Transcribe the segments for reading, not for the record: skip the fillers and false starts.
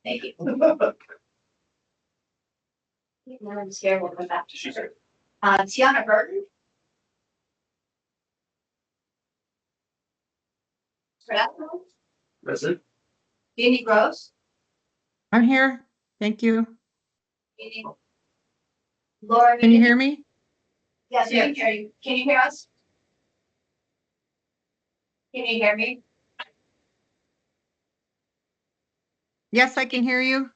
Thank you. No one's here. We'll come back to her. Tiana Burton. Present. Jeannie Gross. I'm here. Thank you. Jeannie. Laura. Can you hear me? Yes, we can hear you. Can you hear us? Can you hear me? Yes, I can hear you.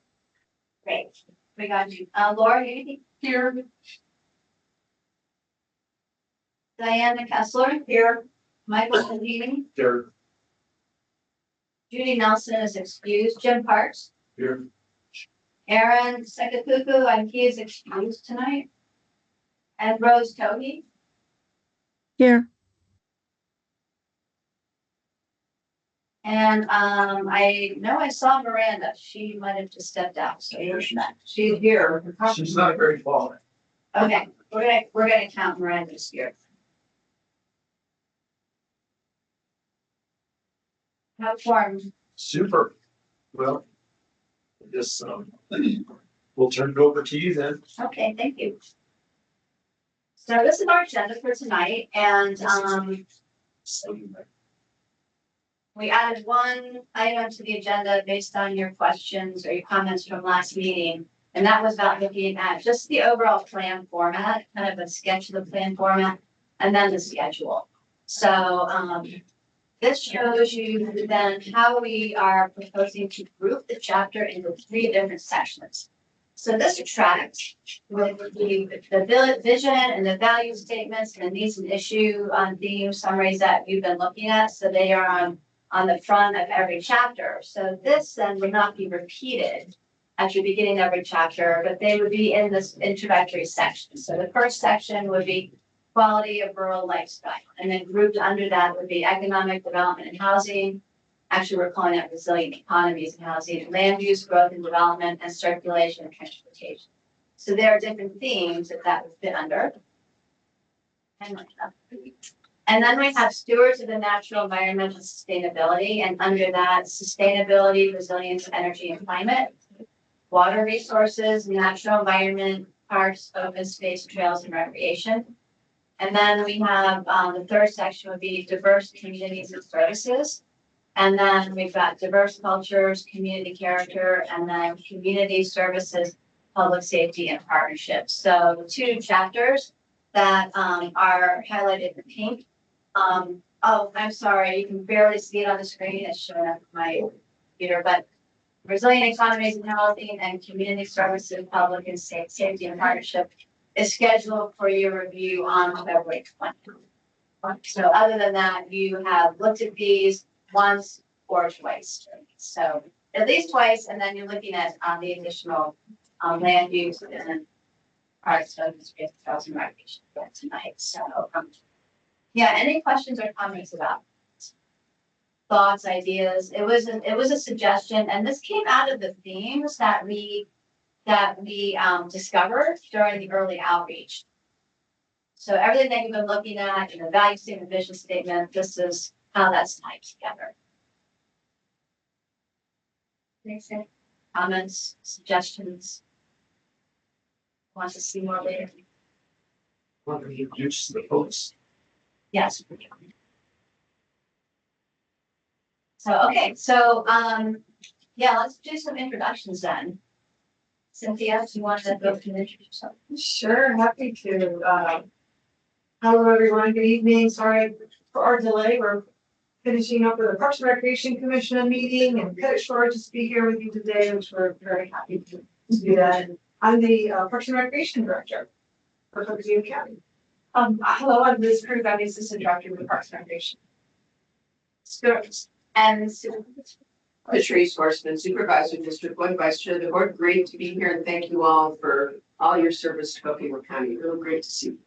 Great. We got you. Laura, anything here? Diana Kessler here. Michael Levine. Here. Judy Nelson is excused. Jim Parks. Here. Aaron Sekakuku, and he is excused tonight. And Rose Tohi. Here. And I know I saw Miranda. She might have just stepped out. So she's here. She's not very far. Okay, we're gonna count Miranda's here. How formed? Super. Well, just we'll turn it over to you then. Okay, thank you. So this is our agenda for tonight, and we added one item to the agenda based on your questions or your comments from last meeting. And that was about looking at just the overall plan format, kind of a sketch of the plan format, and then the schedule. So this shows you then how we are proposing to group the chapter into 3 different sections. So this tracks with the vision and the value statements and the needs and issue theme summaries that you've been looking at. So they are on the front of every chapter. So this then would not be repeated at the beginning of every chapter, but they would be in this introductory section. So the first section would be quality of rural lifestyle, and then grouped under that would be economic development and housing. Actually, we're calling that resilient economies and housing, land use, growth and development, and circulation and transportation. So there are different themes that would fit under. And then we have stewards of the natural environment and sustainability, and under that, sustainability, resilience, energy, and climate, water resources, natural environment, parks, open space, trails, and recreation. And then we have the third section would be diverse communities and services. And then we've got diverse cultures, community character, and then community services, public safety, and partnerships. So 2 chapters that are highlighted in pink. Oh, I'm sorry, you can barely see it on the screen. It's showing up on my computer, but resilient economies and housing and community services, public and safety and partnership is scheduled for your review on February 20th. So other than that, you have looked at these once or twice. So at least twice, and then you're looking at the additional land use and parts of the trails and recreation tonight. So yeah, any questions or comments about it? Thoughts, ideas? It was a suggestion, and this came out of the themes that we discovered during the early outreach. So everything that you've been looking at in the value statement, vision statement, this is how that's tied together. Makes sense? Comments, suggestions? Want to see more later? Want to introduce the folks? Yes. So, okay, so, yeah, let's do some introductions then. Cynthia, do you want to go through and introduce yourself? Sure, happy to. Hello, everyone. Good evening. Sorry for our delay. We're finishing up with the Parks and Recreation Commission meeting and cut it short to be here with you today, which we're very happy to do that. I'm the Parks and Recreation Director for Coconino County. Hello, I'm Liz Cruz. I'm the Assistant Director of the Parks and Recreation. And Patrice Horseman, Supervisor, District 1, Vice Chair of the Board. Great to be here, and thank you all for all your service to Coconino County. Really great to see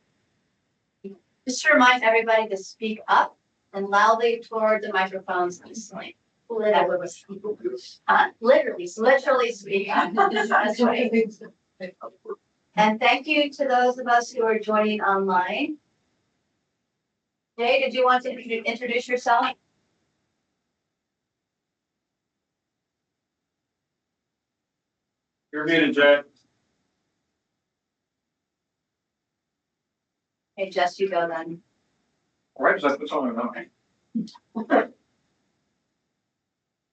you. just to remind everybody to speak up and loudly toward the microphones listening. Literally speak up. That's right. And thank you to those of us who are joining online. Jay, did you want to introduce yourself? You're muted, Jack. Hey, Jess, you go then. Right, so that's on my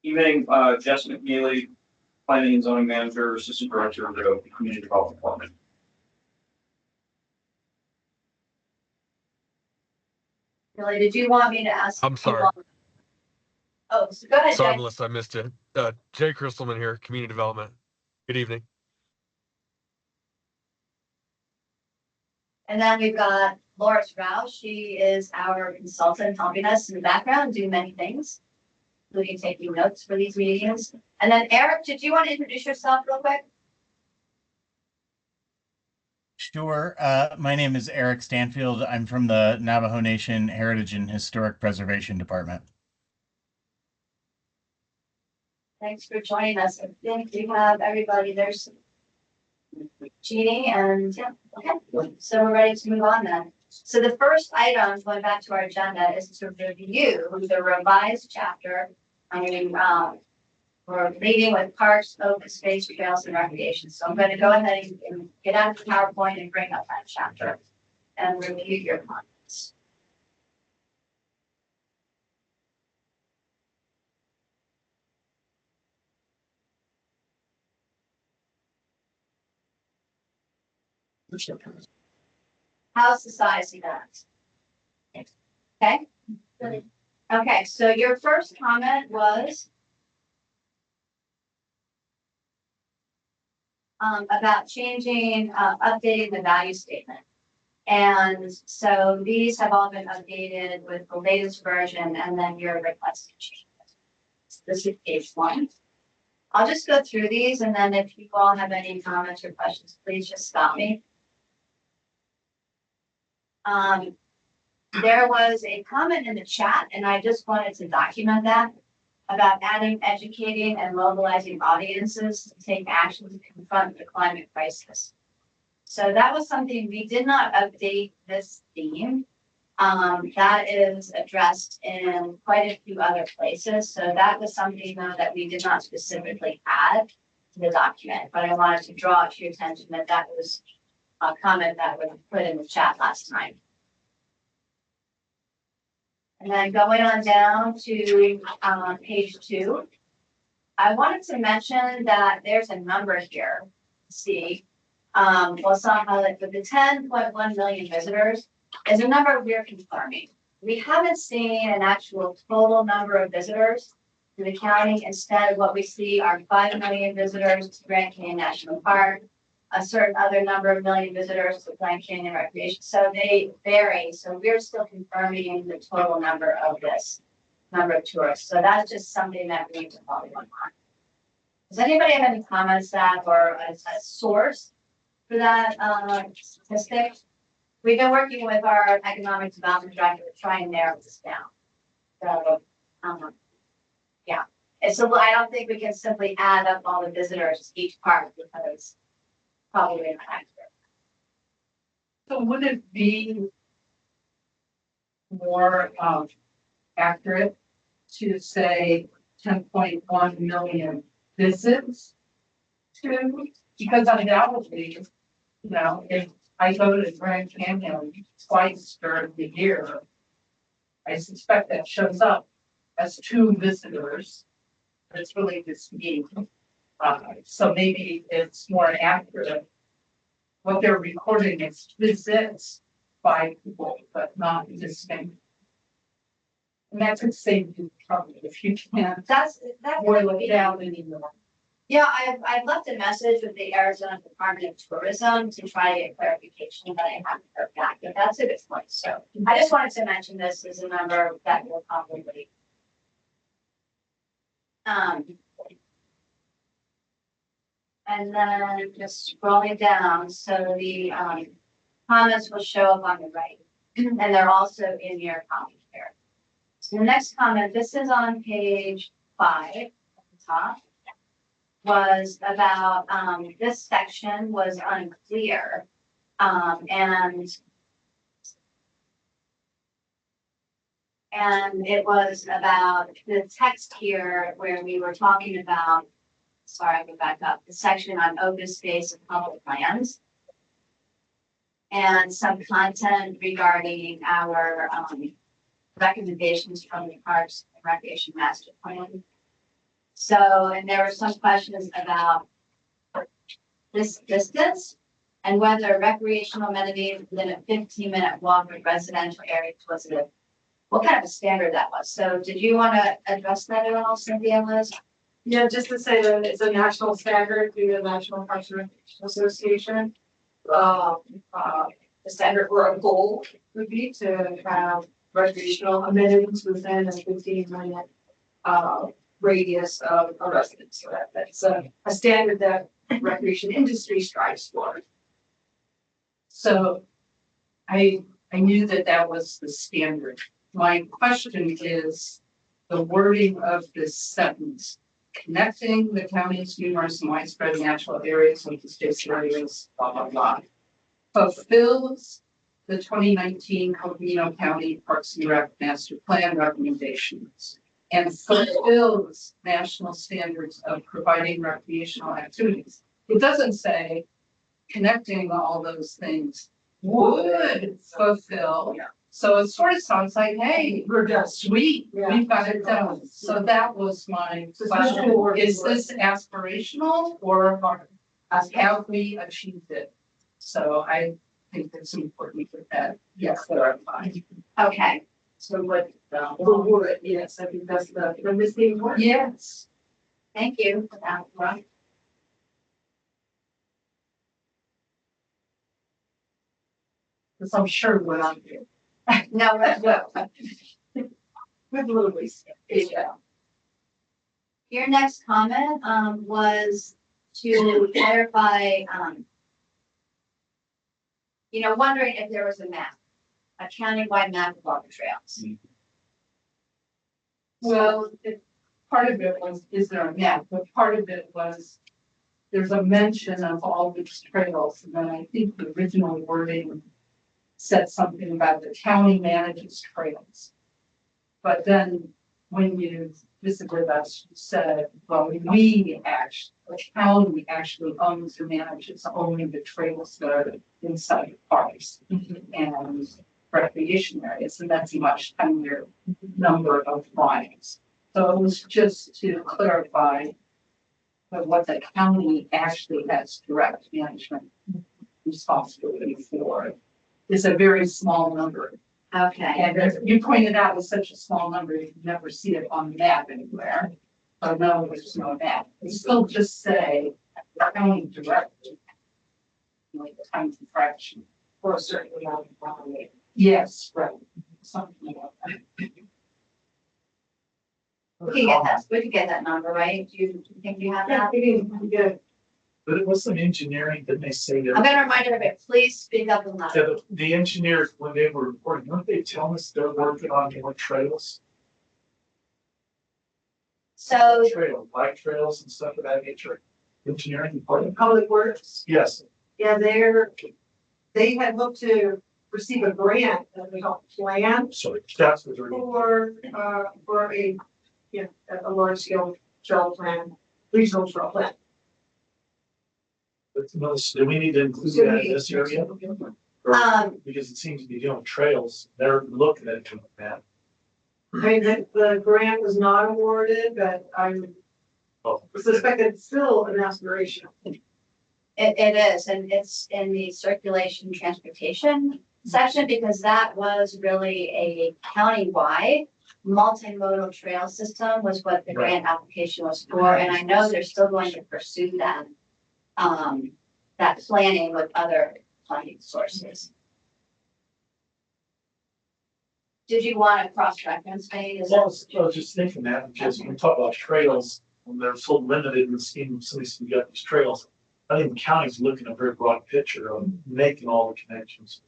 Evening, Jess McNeely, Planning and Zoning Manager, Assistant Director of the Community Development Department. Billy, did you want me to ask? I'm sorry. Oh, so go ahead, Sorry, Jay. Melissa, I missed it. Jay Crystalman here, Community Development. Good evening. And then we've got Loris Rouse. She is our consultant helping us in the background, do many things, including taking notes for these meetings. And then Eric, did you want to introduce yourself real quick? Sure. My name is Eric Stanfield. I'm from the Navajo Nation Heritage and Historic Preservation Department. Thanks for joining us. I think we have everybody. There's Jeannie and yeah, okay. So we're ready to move on then. So the first item, going back to our agenda, is to review the revised chapter. We're leading with parks, open space, trails, and recreation. So I'm going to go ahead and get out of the PowerPoint and bring up that chapter and review your comments. How's the size of that? Okay. Okay, so your first comment was about changing, updating the value statement. And so these have all been updated with the latest version and then your requested changes. This is page 1. I'll just go through these and then if you all have any comments or questions, please just stop me. There was a comment in the chat and I just wanted to document that about adding, educating and mobilizing audiences to take action to confront the climate crisis. So that was something we did not update this theme. That is addressed in quite a few other places. So that was something though that we did not specifically add to the document, but I wanted to draw to your attention that that was a comment that was put in the chat last time. And then going on down to page 2, I wanted to mention that there's a number here. See, well, somehow like with the 10.1 million visitors is a number we're confirming. We haven't seen an actual total number of visitors to the county. Instead, what we see are 5 million visitors to Grand Canyon National Park, a certain other number of million visitors to Grand Canyon Recreation. So they vary. So we're still confirming the total number of this number of tourists. So that's just something that we need to follow on. Does anybody have any comments that or a source for that statistic? We've been working with our economic development director to try and narrow this down. So yeah. And so I don't think we can simply add up all the visitors to each park because probably not accurate. So would it be more accurate to say 10.1 million visits to, because undoubtedly, you know, if I go to Grand Canyon twice during the year, I suspect that shows up as 2 visitors. It's really just me. So maybe it's more accurate. What they're recording is visits by people, but not distinct. And that could save you trouble if you can't That's boil it down anymore. Yeah, I've left a message with the Arizona Department of Tourism to try to get clarification, but I haven't heard back. But that's a good point. So I just wanted to mention this as a number that will probably and then just scrolling down, so the comments will show up on the right, and they're also in your copy here. So the next comment, this is on page 5 at the top, was about this section was unclear, and it was about the text here where we were talking about sorry, I go back up, the section on open space and public lands. And some content regarding our, recommendations from the Parks and Recreation Master Plan. So, and there were some questions about this distance and whether recreational amenities within a 15-minute walk from residential areas was what kind of a standard that was. So did you want to address that at all, Cynthia, Liz? Yeah, just to say that it's a national standard through the National Parks and Recreation Association. The standard or a goal would be to have recreational amenities within a 15-minute radius of a residence. So that's a standard that recreation industry strives for. So I knew that that was the standard. My question is the wording of this sentence. Connecting the county's numerous and widespread natural areas with the state's areas, blah, blah, blah. Fulfills the 2019 Coconino County Parks and Rec Master Plan recommendations and fulfills national standards of providing recreational activities. It doesn't say connecting all those things would fulfill. So it sort of sounds like, hey, We're just, sweet, Yeah. we've got it done. So that was my So question. special Is this aspirational or have we achieved it? So I think it's important for that. Yes, clarify. Okay, so what, the word, yes, I think that's the missing word. Yes. thank you for that, Laura. Because I'm sure what I'm doing. No, With a little waste. Yeah. your next comment, was to clarify, wondering if there was a map, a countywide map of all the trails. Well, part of it was, is there a map? But part of it was, there's a mention of all these trails. And then I think the original wording said something about the county manages trails. But then when you visited us, you said, well, the county actually owns and manages only the trails that are inside the parks and recreation areas, and that's a much tinier number of lines. So it was just to clarify that what the county actually has direct management responsibility for is a very small number. Okay, And as you pointed out, it's such a small number, you can never see it on the map anywhere. So no, there's no map. We still just say the county director. Like a tiny fraction. For a certain amount of time. Yes, right. Something like that. we could get that number, right? Do you think you have Yeah, that? we can get But it was some engineering, didn't they say that? I'm gonna remind everybody, please speak up and Yeah, loud. the engineers, when they were reporting, weren't they telling us they're working on more trails? So, Bike trails and stuff of that nature, engineering department? public works. Yes, Yeah, they had hoped to receive a grant that would help plan sorry, that's what they're. for a large scale trail plan, regional trail plan. But no, do we need to include that in this area? Or- Because it seems to be doing trails, they're looking at doing that. I mean, the grant was not awarded, but I Oh, suspect it's still an aspiration. it is, and it's in the circulation transportation section, because that was really a countywide multimodal trail system was what the grant application was for, and I know they're still going to pursue that. That planning with other funding sources. Did you want to cross-reference, Wayne? Is Well, that? I was just thinking that, because when we talk about trails, when they're so limited in the scheme of cities, we got these trails. I think the county's looking at a very broad picture of making all the connections.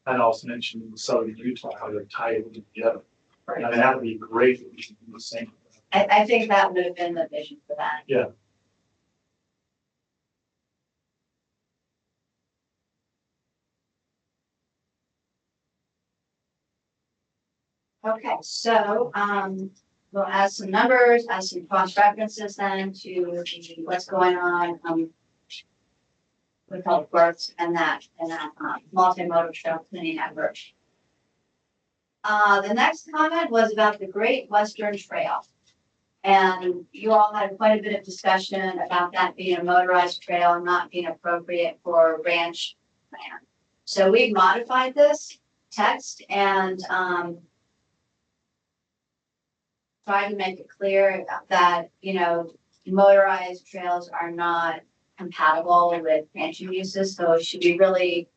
And also mentioned in southern Utah, how they're tied together. And I mean, that would be great if we could do the same. I think that would have been the vision for that. Yeah. Okay, so, we'll add some numbers, add some cross references then to what's going on, with public works and that, multimodal trail cleaning effort. The next comment was about the Great Western Trail. And you all had quite a bit of discussion about that being a motorized trail and not being appropriate for ranch land. So we've modified this text and, tried to make it clear that, motorized trails are not compatible with ranching uses, so it should be really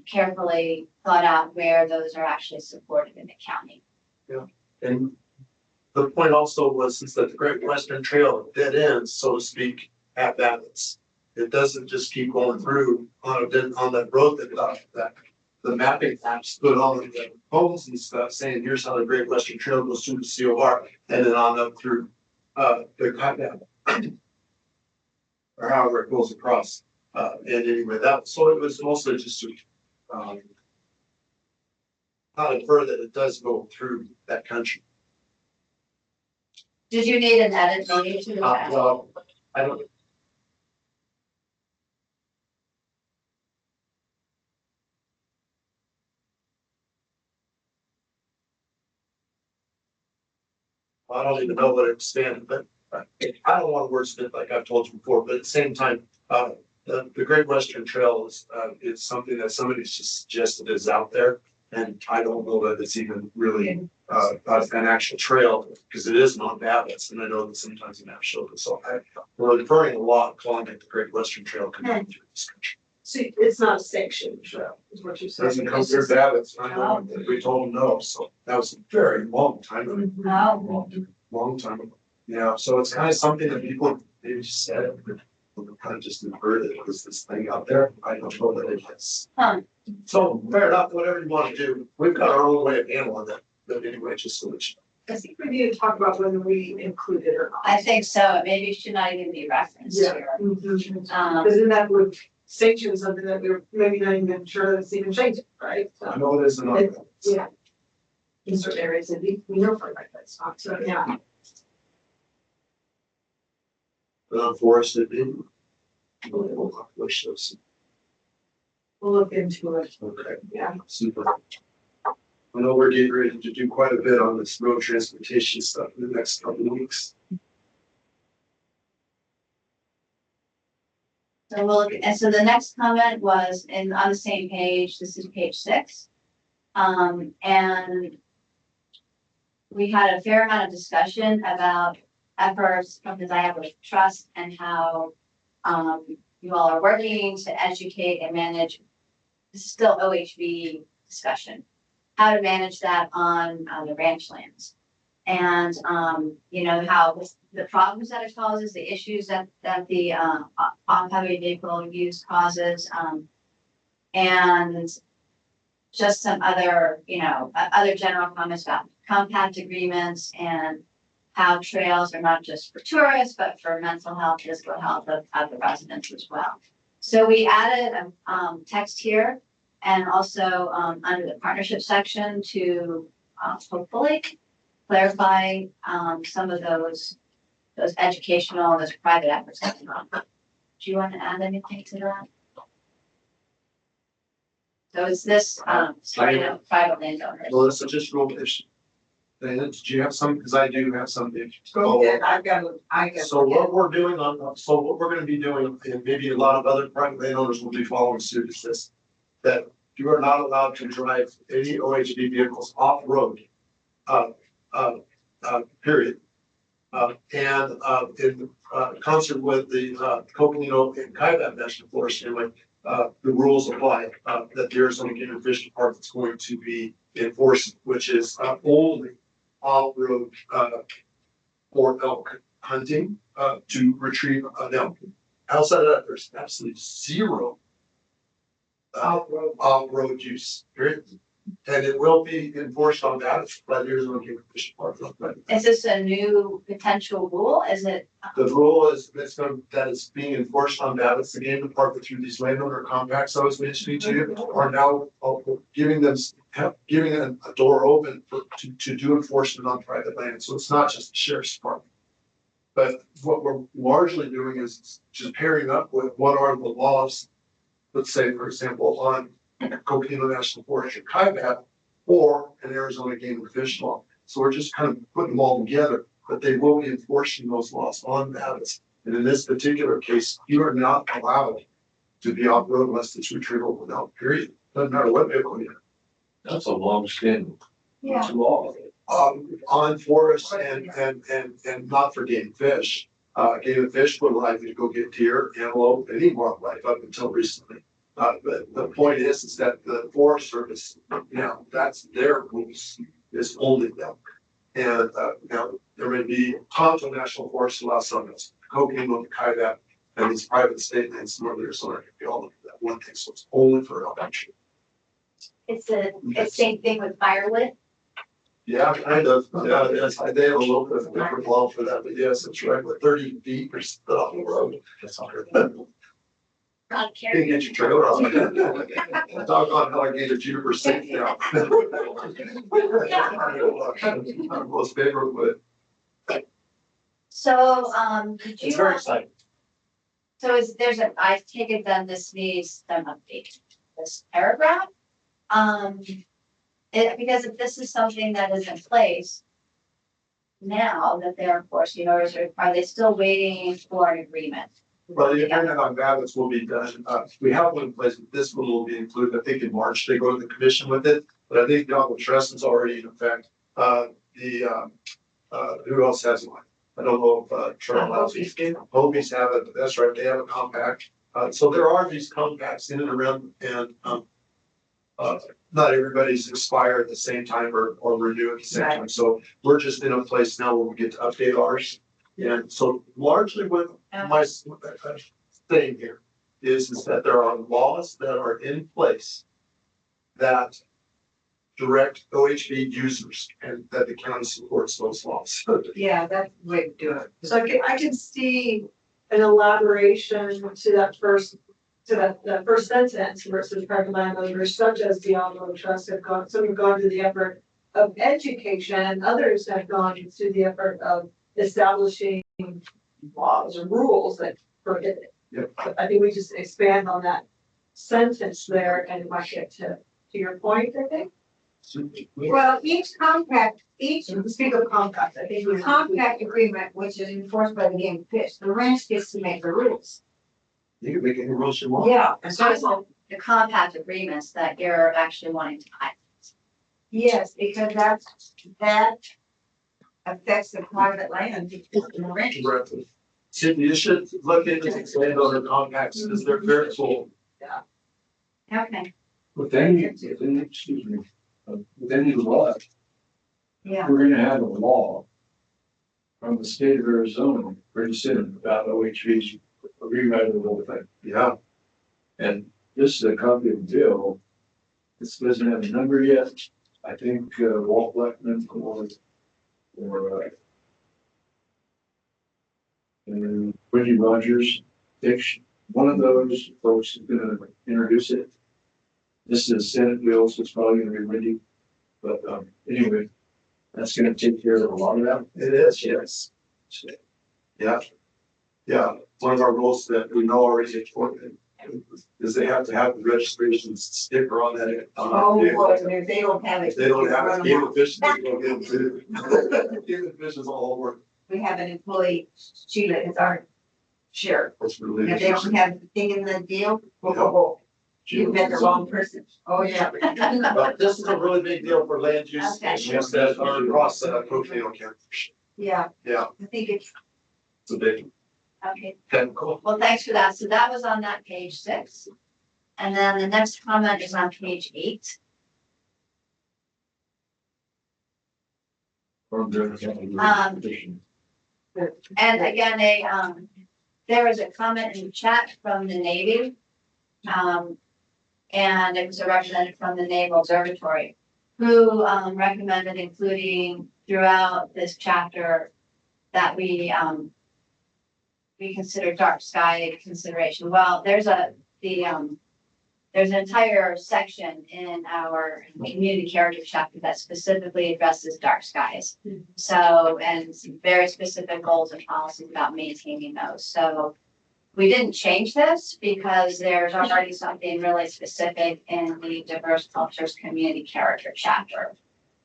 carefully thought out where those are actually supported in the county. And the point also was is that the Great Western Trail dead ends, so to speak, at Babbitt's. It doesn't just keep going through on that road that the mapping apps put on the poles and stuff saying here's how the Great Western Trail goes through the COR and then on up through the Cotton or however it goes across. And anyway, so it was mostly just to not infer that it does go through that country. Did you need an edit maybe to that? Well, I don't. I don't even know what it stands, but I don't want to wordsmith like I've told you before, but at the same time, the Great Western Trail is something that somebody's just suggested is out there. And I don't know that it's even really an actual trail because it isn't on Babbitt's. And I know that sometimes the map shows it. So we're referring a lot, calling it the Great Western Trail coming through this country. See, it's not a sanctioned trail, is what you're saying. Doesn't come through Babbitt's. I know that we told them no. So that was a very long time ago. No. Long time ago. Yeah. So it's kind of something that people maybe just said, but kind of just inferred it was this thing out there. I don't know that it is. So fair enough, whatever you want to do. We've got our own way of handling that. But anyway, just so that you know. I think we need to talk about whether we include it or not. I think so. Maybe it should not even be referenced here. Because then that would sanction something that we're maybe not even sure that's even changing, right? So, I know it is another. yeah. In certain areas, we know for a fact that's not, so yeah. Forested in. We'll wish those. We'll look into it. Okay, Yeah. super. I know we're getting ready to do quite a bit on this road transportation stuff in the next couple of weeks. So we'll look, and so the next comment was on the same page, this is page 6. And we had a fair amount of discussion about efforts from the Diablo Trust and how you all are working to educate and manage. This is still OHV discussion, how to manage that on the ranch lands. And, how the problems that it causes, the issues that the on-highway vehicle use causes, and just some other, other general comments about compact agreements and how trails are not just for tourists, but for mental health, physical health of the residents as well. So we added a text here and also under the partnership section to hopefully clarify some of those educational, those private efforts. Do you want to add anything to that? So is this starting out private landowners? Melissa, just real quick. Did you have some? Because I do have something. Go ahead, I got. So what we're doing what we're going to be doing, and maybe a lot of other private landowners will be following suit, is this: that you are not allowed to drive any OHV vehicles off road. Period. And in concert with the Coconino and Kaibab National Forest, anyway, the rules apply that the Arizona Game and Fish Department is going to be enforcing, which is only off-road for elk hunting to retrieve an elk. Outside of that, there's absolutely zero off-road use. Period. And it will be enforced on that, by the Arizona Game and Fish Department. Is this a new potential rule? Is it? The rule is, that it's being enforced on that, it's the game department through these landowner compacts I was mentioning to you, are now giving them, giving a door open to do enforcement on private land, so it's not just the sheriff's department. But what we're largely doing is just pairing up with what are the laws, let's say, for example, on Coconino National Forest or Kaibat, or an Arizona Game and Fish law. So we're just kind of putting them all together, but they will be enforcing those laws on that. And in this particular case, you are not allowed to be off road unless it's retrieval without, period. Doesn't matter what vehicle you have. That's a long standing. Yeah. Law. On forest and not for game and fish. Game and fish would allow you to go get deer, antelope, any wildlife up until recently. But the point is that the Forest Service, that's their rules, is only them. And now there may be Tonto National Forest allow some, Coconino, Kaibat, and these private state lands, northern Arizona, can be all of that one thing, so it's only for adventure. It's the same thing with firewood. Yeah, kind of. Yeah, yes, they have a little bit of a different law for that, but yes, it's right with 30 feet or something off the road. That's all right. Not Can't carrying. get your trailer off. Doggone alligator Juniper safe now. Most favorite wood. So, did It's you, very exciting. so I take it then this needs some update, this paragraph? Because if this is something that is in place now that they're enforcing orders, are they still waiting for an agreement? Well, the agreement on ballots will be done. We have one in place, but this one will be included. I think in March, they go to the commission with it, but I think Donald Trust is already in effect. Who else has one? I don't know if Charles Hobies have it, but that's right, they have a compact. So there are these compacts in and around, and not everybody's expire at the same time or renew at the same time. So we're just in a place now where we get to update ours. And so largely what my saying here is that there are laws that are in place that direct OHV users and that the county supports those laws. Yeah, that's the way to do it. So I can see an elaboration to that first sentence versus private landowners such as the Alamo Trust some have gone to the effort of education, and others have gone to the effort of establishing laws or rules that prohibit it. Yep. So I think we just expand on that sentence there and it might get to your point, I think. Well, each speak of compact, I think the compact agreement, which is enforced by the game and fish, the ranch gets to make the rules. You can make any rules you want. Yeah. And so it's the compact agreements that you're actually wanting to buy. Yes, because that affects the private land in the ranch. Correctly. Cindy, you should look into these landowner compacts because they're very cool. Okay. With any, excuse me, with any law, Yeah. we're gonna have a law from the state of Arizona pretty soon about OHV's rewriting the whole thing. Yeah. And this is a copy of the bill. This doesn't have a number yet. I think Walt Blackman or Wendy Rogers, one of those folks is gonna introduce it. This is a Senate bill, so it's probably gonna be Wendy. But anyway, that's gonna take care of a lot of that. It is, yes. Yeah. Yeah, one of our rules that we know already is they have to have the registration sticker on that. Oh, vehicle. boy, and if they don't have it. If they don't have it, run them game out. and fish, they don't get them too. Game and fish is all work. We have an employee, Sheila is our sheriff. It's really. If they don't have the thing in the deal, you met the wrong person. Oh, yeah. But this is a really big deal for land use Okay. issues that are across Coconino County. Yeah, Yeah, I think it's it's a big Okay. technical. Well, thanks for that. So that was on that page 6. And then the next comment is on page 8. And again, there was a comment in the chat from the Navy. And it was a representative from the Naval Observatory who recommended including throughout this chapter that we consider dark sky consideration. Well, there's an entire section in our community character chapter that specifically addresses dark skies. So, and some very specific goals and policies about maintaining those. So we didn't change this because there's already something really specific in the diverse cultures community character chapter.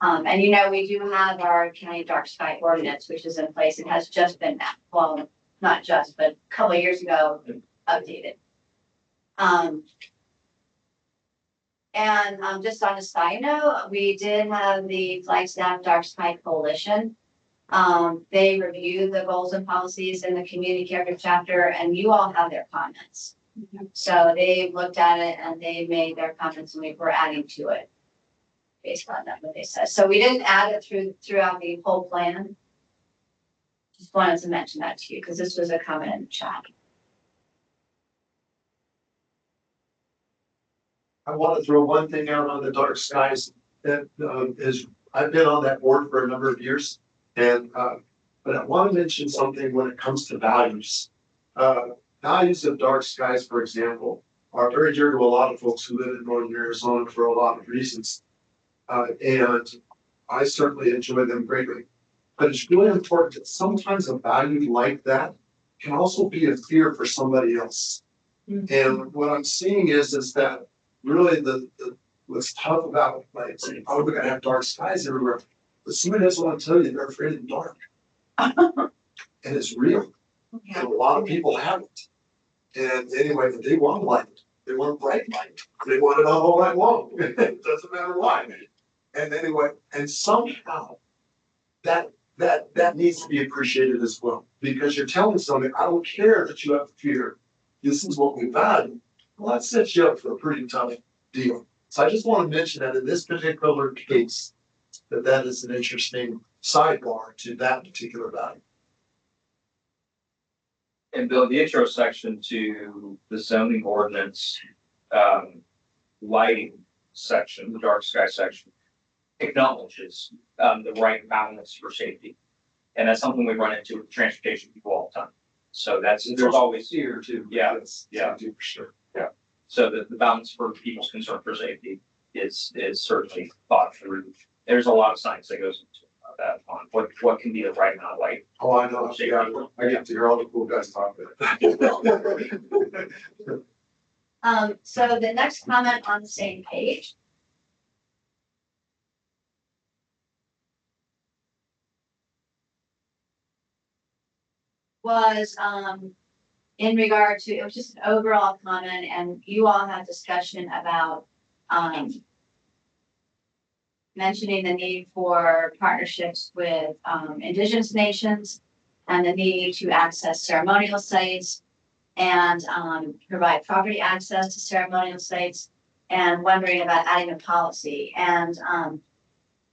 And we do have our county dark sky ordinance, which is in place. It has just been, well, not just, but a couple of years ago, updated. Just on a side note, we did have the Flagstaff Dark Sky Coalition. They reviewed the goals and policies in the community character chapter, and you all have their comments. So they looked at it and they made their comments, and we were adding to it based on that, what they said. So we didn't add it throughout the whole plan. Just wanted to mention that to you because this was a comment in the chat. I want to throw one thing out on the dark skies that is, I've been on that board for a number of years. And, but I want to mention something when it comes to values. Values of dark skies, for example, are very dear to a lot of folks who live in northern Arizona for a lot of reasons. And I certainly enjoy them greatly. But it's really important that sometimes a value like that can also be a fear for somebody else. And what I'm seeing is that really what's tough about like saying, oh, we're gonna have dark skies everywhere. But somebody doesn't want to tell you they're afraid of the dark. And it's real. And a lot of people have it. And anyway, they want light. They want bright light. They want it all night long. It doesn't matter why. And anyway, and somehow that needs to be appreciated as well. Because you're telling somebody, I don't care that you have fear. This is what we value. Well, that sets you up for a pretty tough deal. So I just want to mention that in this particular case, that is an interesting sidebar to that particular value. And Bill, the intro section to the zoning ordinance, lighting section, the dark sky section, acknowledges the right balance for safety. And that's something we run into with transportation people all the time. So there's always here too. Yeah, yeah, for sure. Yeah. So the balance for people's concern for safety is certainly thought through. There's a lot of science that goes into that on what can be the right amount of light. Oh, I know. Yeah, I get to hear all the cool guys talk about it. So the next comment on the same page. Was in regard to, it was just an overall comment, and you all had discussion about mentioning the need for partnerships with indigenous nations and the need to access ceremonial sites and provide property access to ceremonial sites, and wondering about adding a policy. And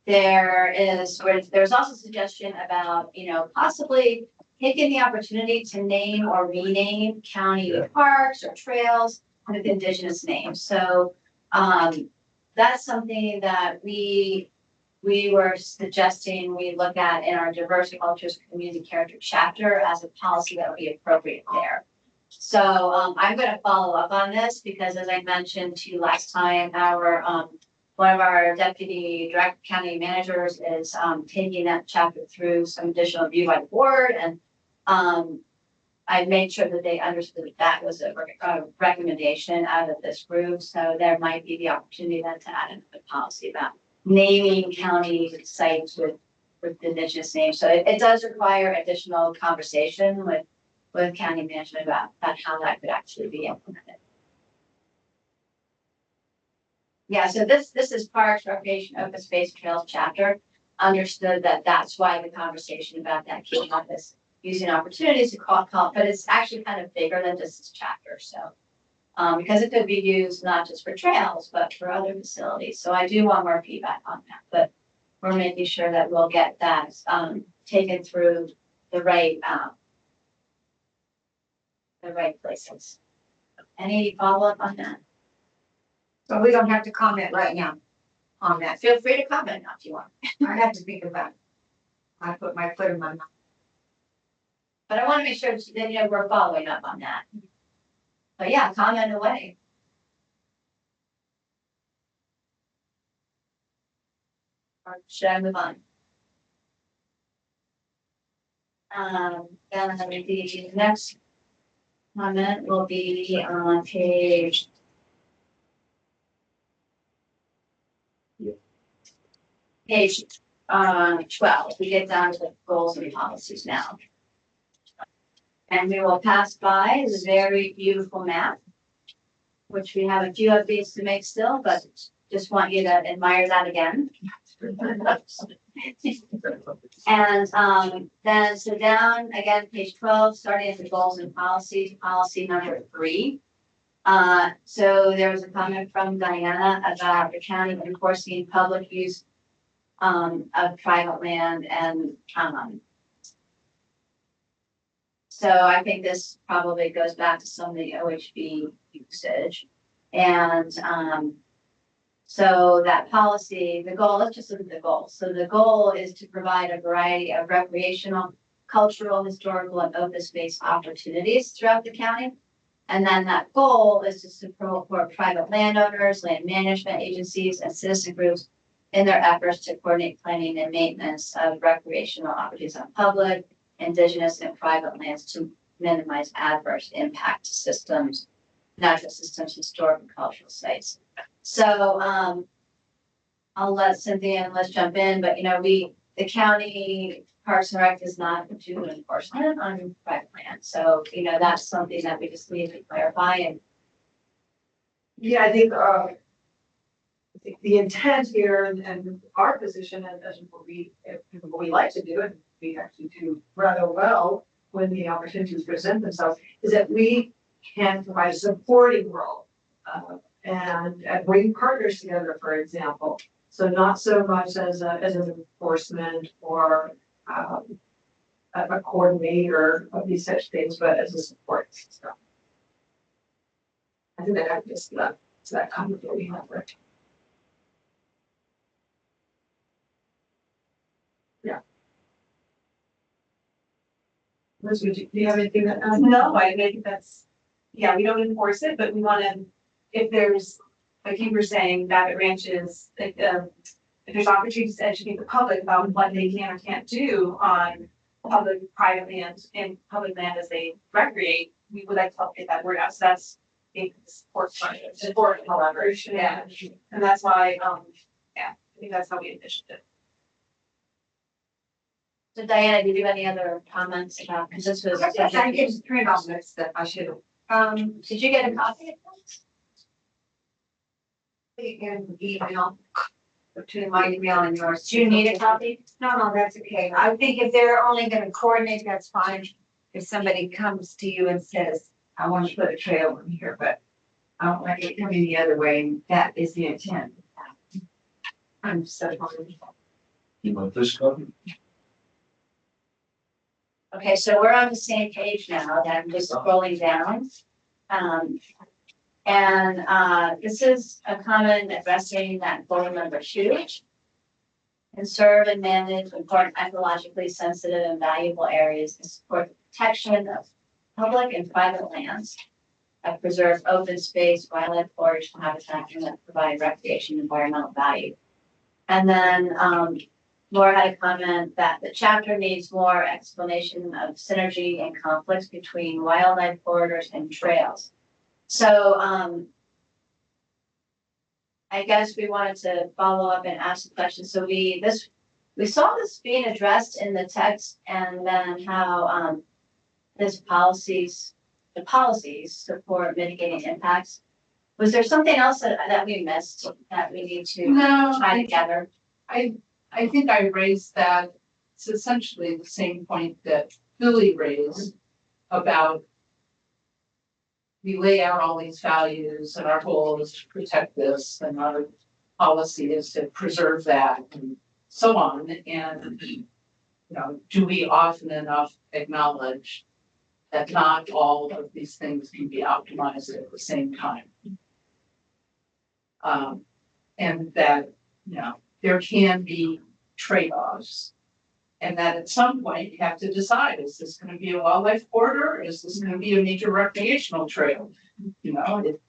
there's also suggestion about, possibly taking the opportunity to name or rename county parks or trails with indigenous names. So that's something that we were suggesting we look at in our diverse cultures community character chapter as a policy that would be appropriate there. So I'm going to follow up on this because, as I mentioned to you last time, one of our deputy director county managers is taking that chapter through some additional review by the board, and I made sure that they understood that was a recommendation out of this group. So there might be the opportunity then to add another policy about naming county sites with indigenous names. So it does require additional conversation with county management about how that could actually be implemented. Yeah, so this is Parks, Recreation, Open Space, Trails chapter. Understood that that's why the conversation about that came up, is using opportunities to call, but it's actually kind of bigger than just this chapter. So because it could be used not just for trails, but for other facilities. So I do want more feedback on that, but we're making sure that we'll get that taken through the right places. Any follow-up on that? So we don't have to comment right now on that. Feel free to comment now if you want, I have to think about it. I put my foot in my mouth. but I want to make sure that, you know, we're following up on that. But yeah, comment away. Or should I move on? Then the next comment will be on page. Page 12, we get down to the goals and policies now. And we will pass by the very beautiful map, which we have a few updates to make still, but just want you to admire that again. And then so down again, page 12, starting at the goals and policies, policy number 3. So there was a comment from Diana about the county enforcing public use of private land and so I think this probably goes back to some of the OHB usage. And so that policy, the goal, let's just look at the goal. So the goal is to provide a variety of recreational, cultural, historical, and open space opportunities throughout the county. And then that goal is to support private landowners, land management agencies, and citizen groups in their efforts to coordinate planning and maintenance of recreational opportunities on public, indigenous, and private lands to minimize adverse impact to systems, natural systems, historic and cultural sites. So I'll let Cynthia and let's jump in, but you know, the county Parks and Rec does not do enforcement on private land. So, you know, that's something that we just need to clarify. And Yeah, I think the intent here and our position and what we like to do, and we actually do rather well when the opportunities present themselves, is that we can provide a supporting role and bring partners together, for example. So not so much as an enforcement or a coordinator of these such things, but as a support system. I think that I just that comment that we have right. Yeah. Liz, do you have anything that? No, I think that's, yeah, we don't enforce it, but we want to, if there's, like you were saying, Babbitt Ranches, like, if there's opportunities to educate the public about what they can or can't do on public, private land and public land as they recreate, we would like to help get that word out. So that's a support part of it. Support collaboration. Yeah. And that's why, yeah, I think that's how we envisioned it. so Diana, do you have any other comments about, because this was. I didn't print off this stuff. I should have. Did you get a copy of this? In email. Between my email and yours. Do you need a copy? No, that's okay. I think if they're only gonna coordinate, that's fine. If somebody comes to you and says, I want to put a trail in here, but I don't like it coming the other way, that is the intent. I'm so sorry. You want this copy? Okay, so we're on the same page now, that I'm just scrolling down. This is a comment addressing that goal number 2. Conserve and manage important ecologically sensitive and valuable areas to support the protection of public and private lands, preserve open space, wildlife, forage, and habitat, and that provide recreation, environmental value. And then Laura had a comment that the chapter needs more explanation of synergy and conflicts between wildlife corridors and trails. So I guess we wanted to follow up and ask the question. So we saw this being addressed in the text, and then how the policies support mitigating impacts. Was there something else that we missed that we need to tie together? I think I raised that. It's essentially the same point that Billy raised about we lay out all these values and our goal is to protect this and our policy is to preserve that and so on. And, you know, do we often enough acknowledge that not all of these things can be optimized at the same time? And that, there can be trade-offs. And that at some point you have to decide, is this gonna be a wildlife corridor? Is this gonna be a major recreational trail? It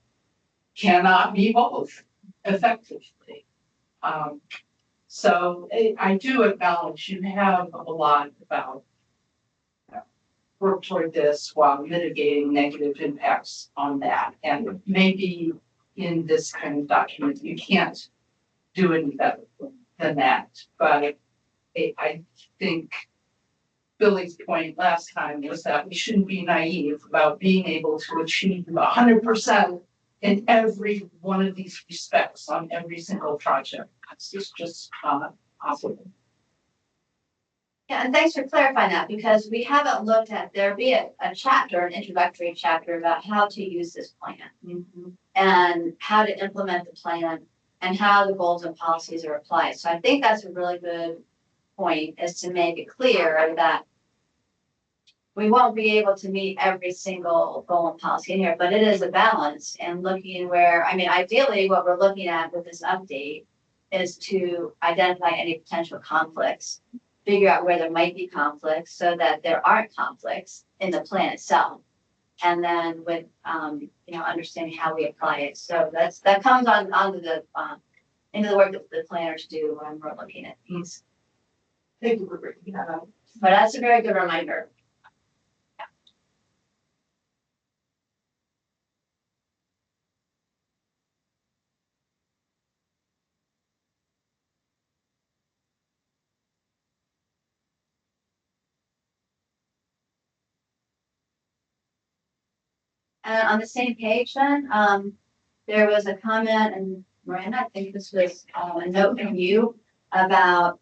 cannot be both effectively. So I do acknowledge you have a lot about work toward this while mitigating negative impacts on that. And maybe in this kind of document, you can't do any better than that. But I think Billy's point last time was that we shouldn't be naive about being able to achieve 100% in every one of these respects on every single project. It's just not possible. Yeah, and thanks for clarifying that, because we haven't looked at, there'd be a chapter, an introductory chapter about how to use this plan and how to implement the plan and how the goals and policies are applied. So I think that's a really good point, is to make it clear that we won't be able to meet every single goal and policy in here, but it is a balance, and looking where, I mean, ideally what we're looking at with this update is to identify any potential conflicts, figure out where there might be conflicts so that there aren't conflicts in the plan itself. And then with, understanding how we apply it. So that comes onto the, into the work that the planners do when we're looking at these. Thank you for bringing that up. But that's a very good reminder. On the same page then, there was a comment, and Miranda, I think this was a note from you about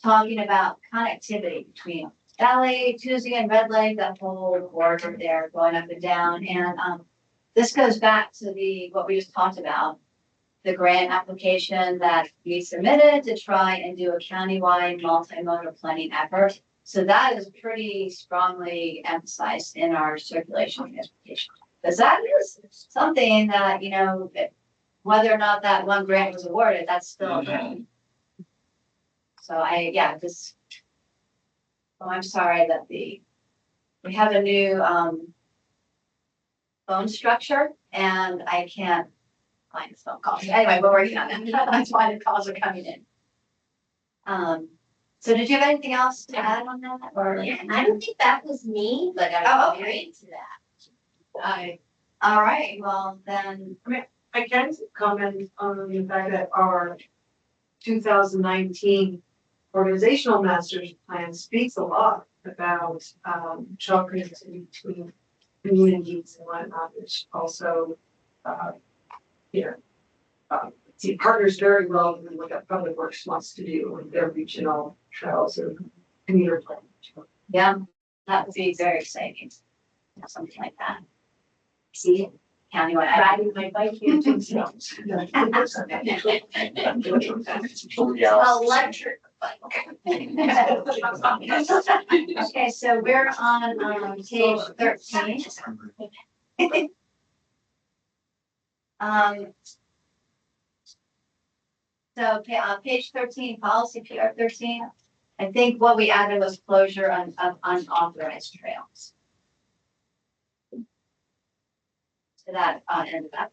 talking about connectivity between LA, Tuesday, and Red Lake, that whole corridor there going up and down. And this goes back to what we just talked about, the grant application that we submitted to try and do a countywide multimodal planning effort. So that is pretty strongly emphasized in our circulation transportation. Because that is something that, whether or not that one grant was awarded, that's still a grant. So I'm sorry that we have a new phone structure, and I can't find the phone calls. Anyway, we're working on that. That's why the calls are coming in. So did you have anything else to add on that? Or I don't think that was me, but Oh, okay. agree to that. All right, well then, I can comment on the fact that our 2019 organizational master's plan speaks a lot about job connectivity between communities and whatnot, which also it partners very well with what Public Works wants to do with their regional trails or commuter plan. yeah, that would be very exciting. Something like that. See, countywide. Riding my bike here too. Electric bike. Okay, so we're on page 13. So page 13, policy PR 13. I think what we added was closure of unauthorized trails. To that end of that.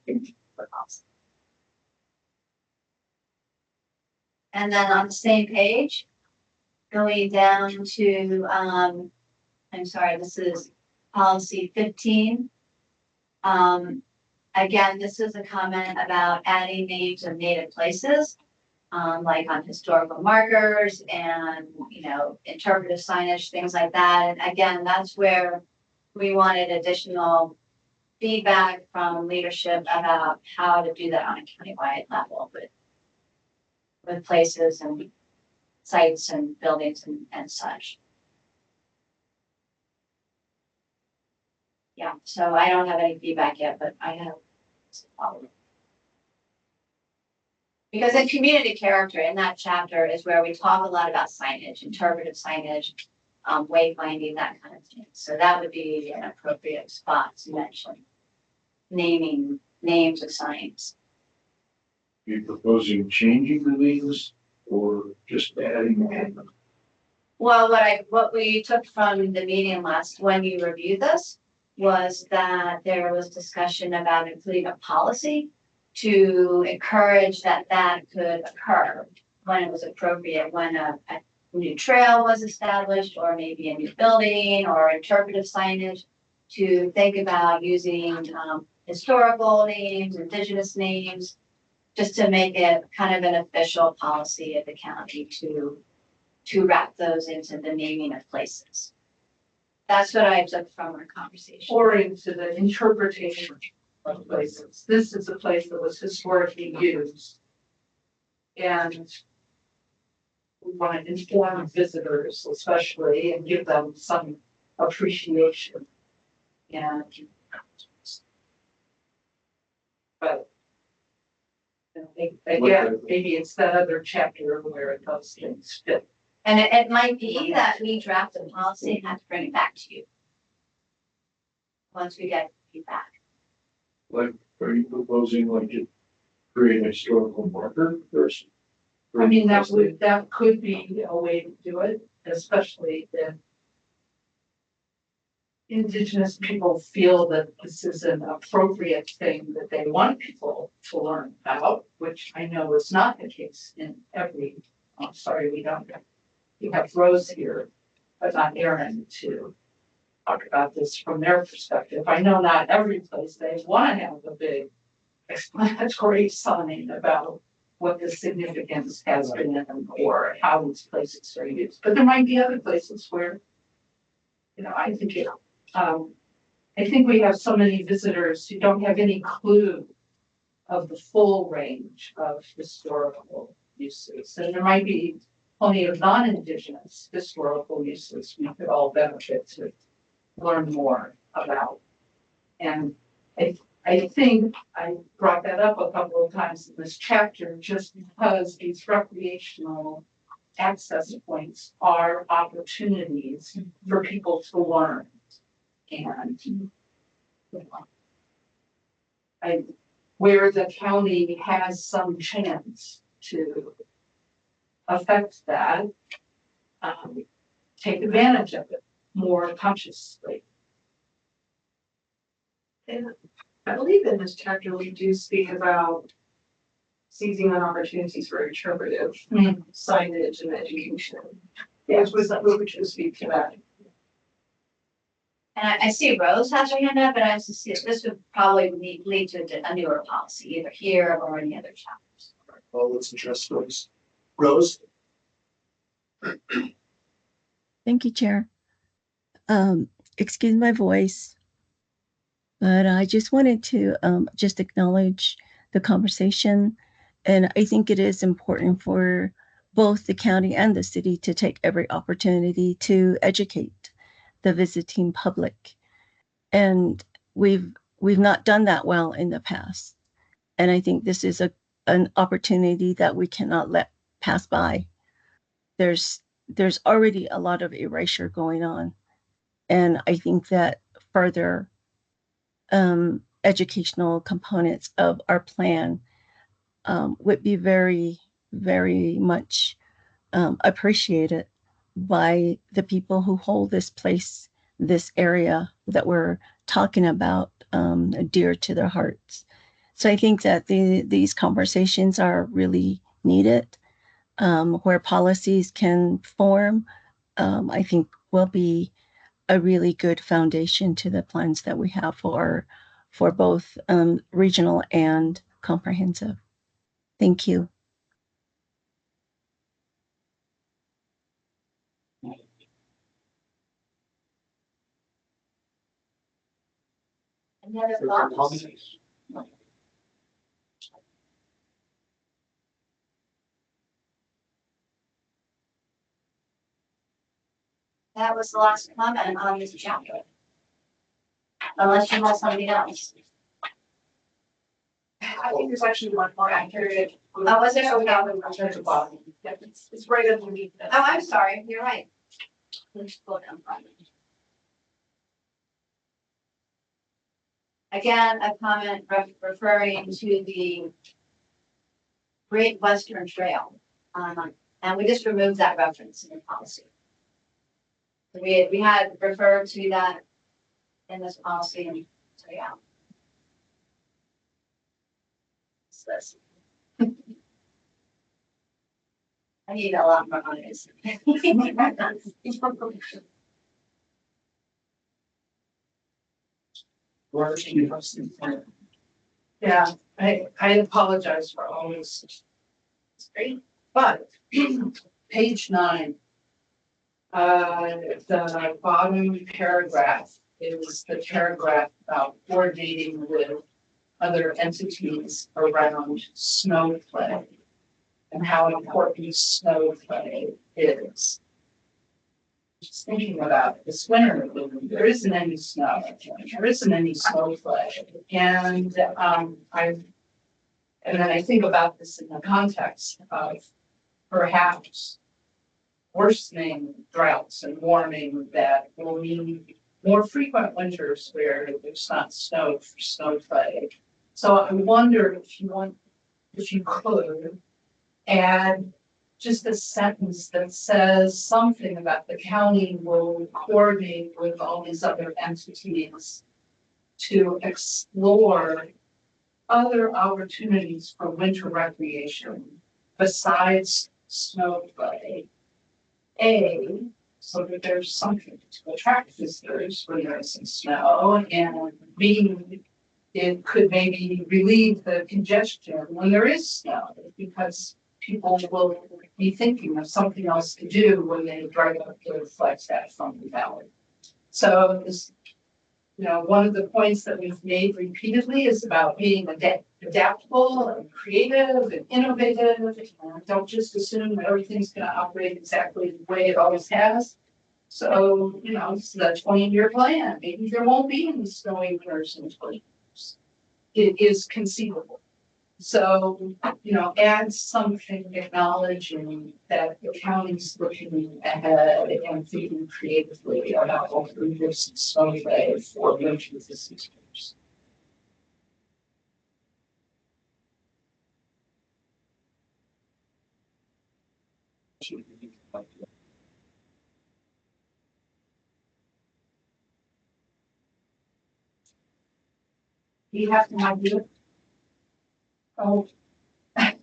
And then on the same page, going down to, I'm sorry, this is policy 15. Again, this is a comment about adding names of native places, like on historical markers and, interpretive signage, things like that. And again, that's where we wanted additional feedback from leadership about how to do that on a countywide level with places and sites and buildings and such. Yeah, so I don't have any feedback yet, but I have some. Because in community character, in that chapter is where we talk a lot about signage, interpretive signage, wayfinding, that kind of thing. So that would be an appropriate spot to mention naming names of signs. Are you proposing changing the names or just adding? Well, what we took from the meeting when you reviewed this was that there was discussion about including a policy to encourage that could occur when it was appropriate, when a new trail was established, or maybe a new building or interpretive signage, to think about using historical names, indigenous names, just to make it kind of an official policy of the county to wrap those into the naming of places. That's what I took from our conversation. Or into the interpretation of places. This is a place that was historically used. And we want to inform visitors especially and give them some appreciation. And but I think, again, maybe it's that other chapter where those things fit. And it might be that we draft a policy and have to bring it back to you once we get feedback. Like, are you proposing like to create a historical marker first? I mean, that could be a way to do it, especially if Indigenous people feel that this is an appropriate thing that they want people to learn about, which I know is not the case in every, I'm sorry, we have Rose here, but not Erin to talk about this from their perspective. I know not every place they want to have a big explanatory sign about what the significance has been or how these places are used. But there might be other places where, I think we have so many visitors who don't have any clue of the full range of historical uses. And there might be plenty of non-Indigenous historical uses we could all benefit to learn more about. And I think I brought that up a couple of times in this chapter just because these recreational access points are opportunities for people to learn. And where the county has some chance to affect that, take advantage of it more consciously. And I believe in this chapter, we do speak about seizing on opportunities for interpretive signage and education. Yes, we would just speak to that. And I see Rose has her hand up, and I also see this would probably lead to a newer policy, either here or any other chapters. Well, let's address Rose. Rose? Thank you, Chair. Excuse my voice, but I just wanted to just acknowledge the conversation. And I think it is important for both the county and the city to take every opportunity to educate the visiting public. And we've not done that well in the past. And I think this is an opportunity that we cannot let pass by. There's already a lot of erasure going on. And I think that further educational components of our plan would be very, very much appreciated by the people who hold this place, this area that we're talking about, dear to their hearts. So I think that these conversations are really needed, where policies can form. I think will be a really good foundation to the plans that we have for both regional and comprehensive. Thank you. Any other thoughts? That was the last comment on this chapter. Unless you have something else. I think there's actually one more accurate. Oh, was there? Okay. At the bottom. Yep, it's right underneath that. Oh, I'm sorry, you're right. Let's go down front. again, a comment referring to the Great Western Trail. And we just removed that reference in the policy. We had referred to that in this policy, and so yeah. So this. I need a lot more on this. Yeah, I apologize for all this. It's great, but page 9. The bottom paragraph is the paragraph about coordinating with other entities around snow play and how important snow play is. Just thinking about it, this winter, there isn't any snow, there isn't any snow play. And and then I think about this in the context of perhaps worsening droughts and warming that will mean more frequent winters where there's not snow for snow play. So I wonder if you could add just a sentence that says something about the county will coordinate with all these other entities to explore other opportunities for winter recreation besides snow play. A, so that there's something to attract visitors when there isn't snow, and B, it could maybe relieve the congestion when there is snow, because people will be thinking of something else to do when they drive up to Flagstaff from the valley. So this, one of the points that we've made repeatedly is about being adaptable and creative and innovative. And don't just assume that everything's going to operate exactly the way it always has. So, this is a 20-year plan. Maybe there won't be any snowy winters in 20 years. It is conceivable. So, add something acknowledging that the county's looking ahead and thinking creatively about alternatives and snow play for winter visitors. Do you have an idea? Oh,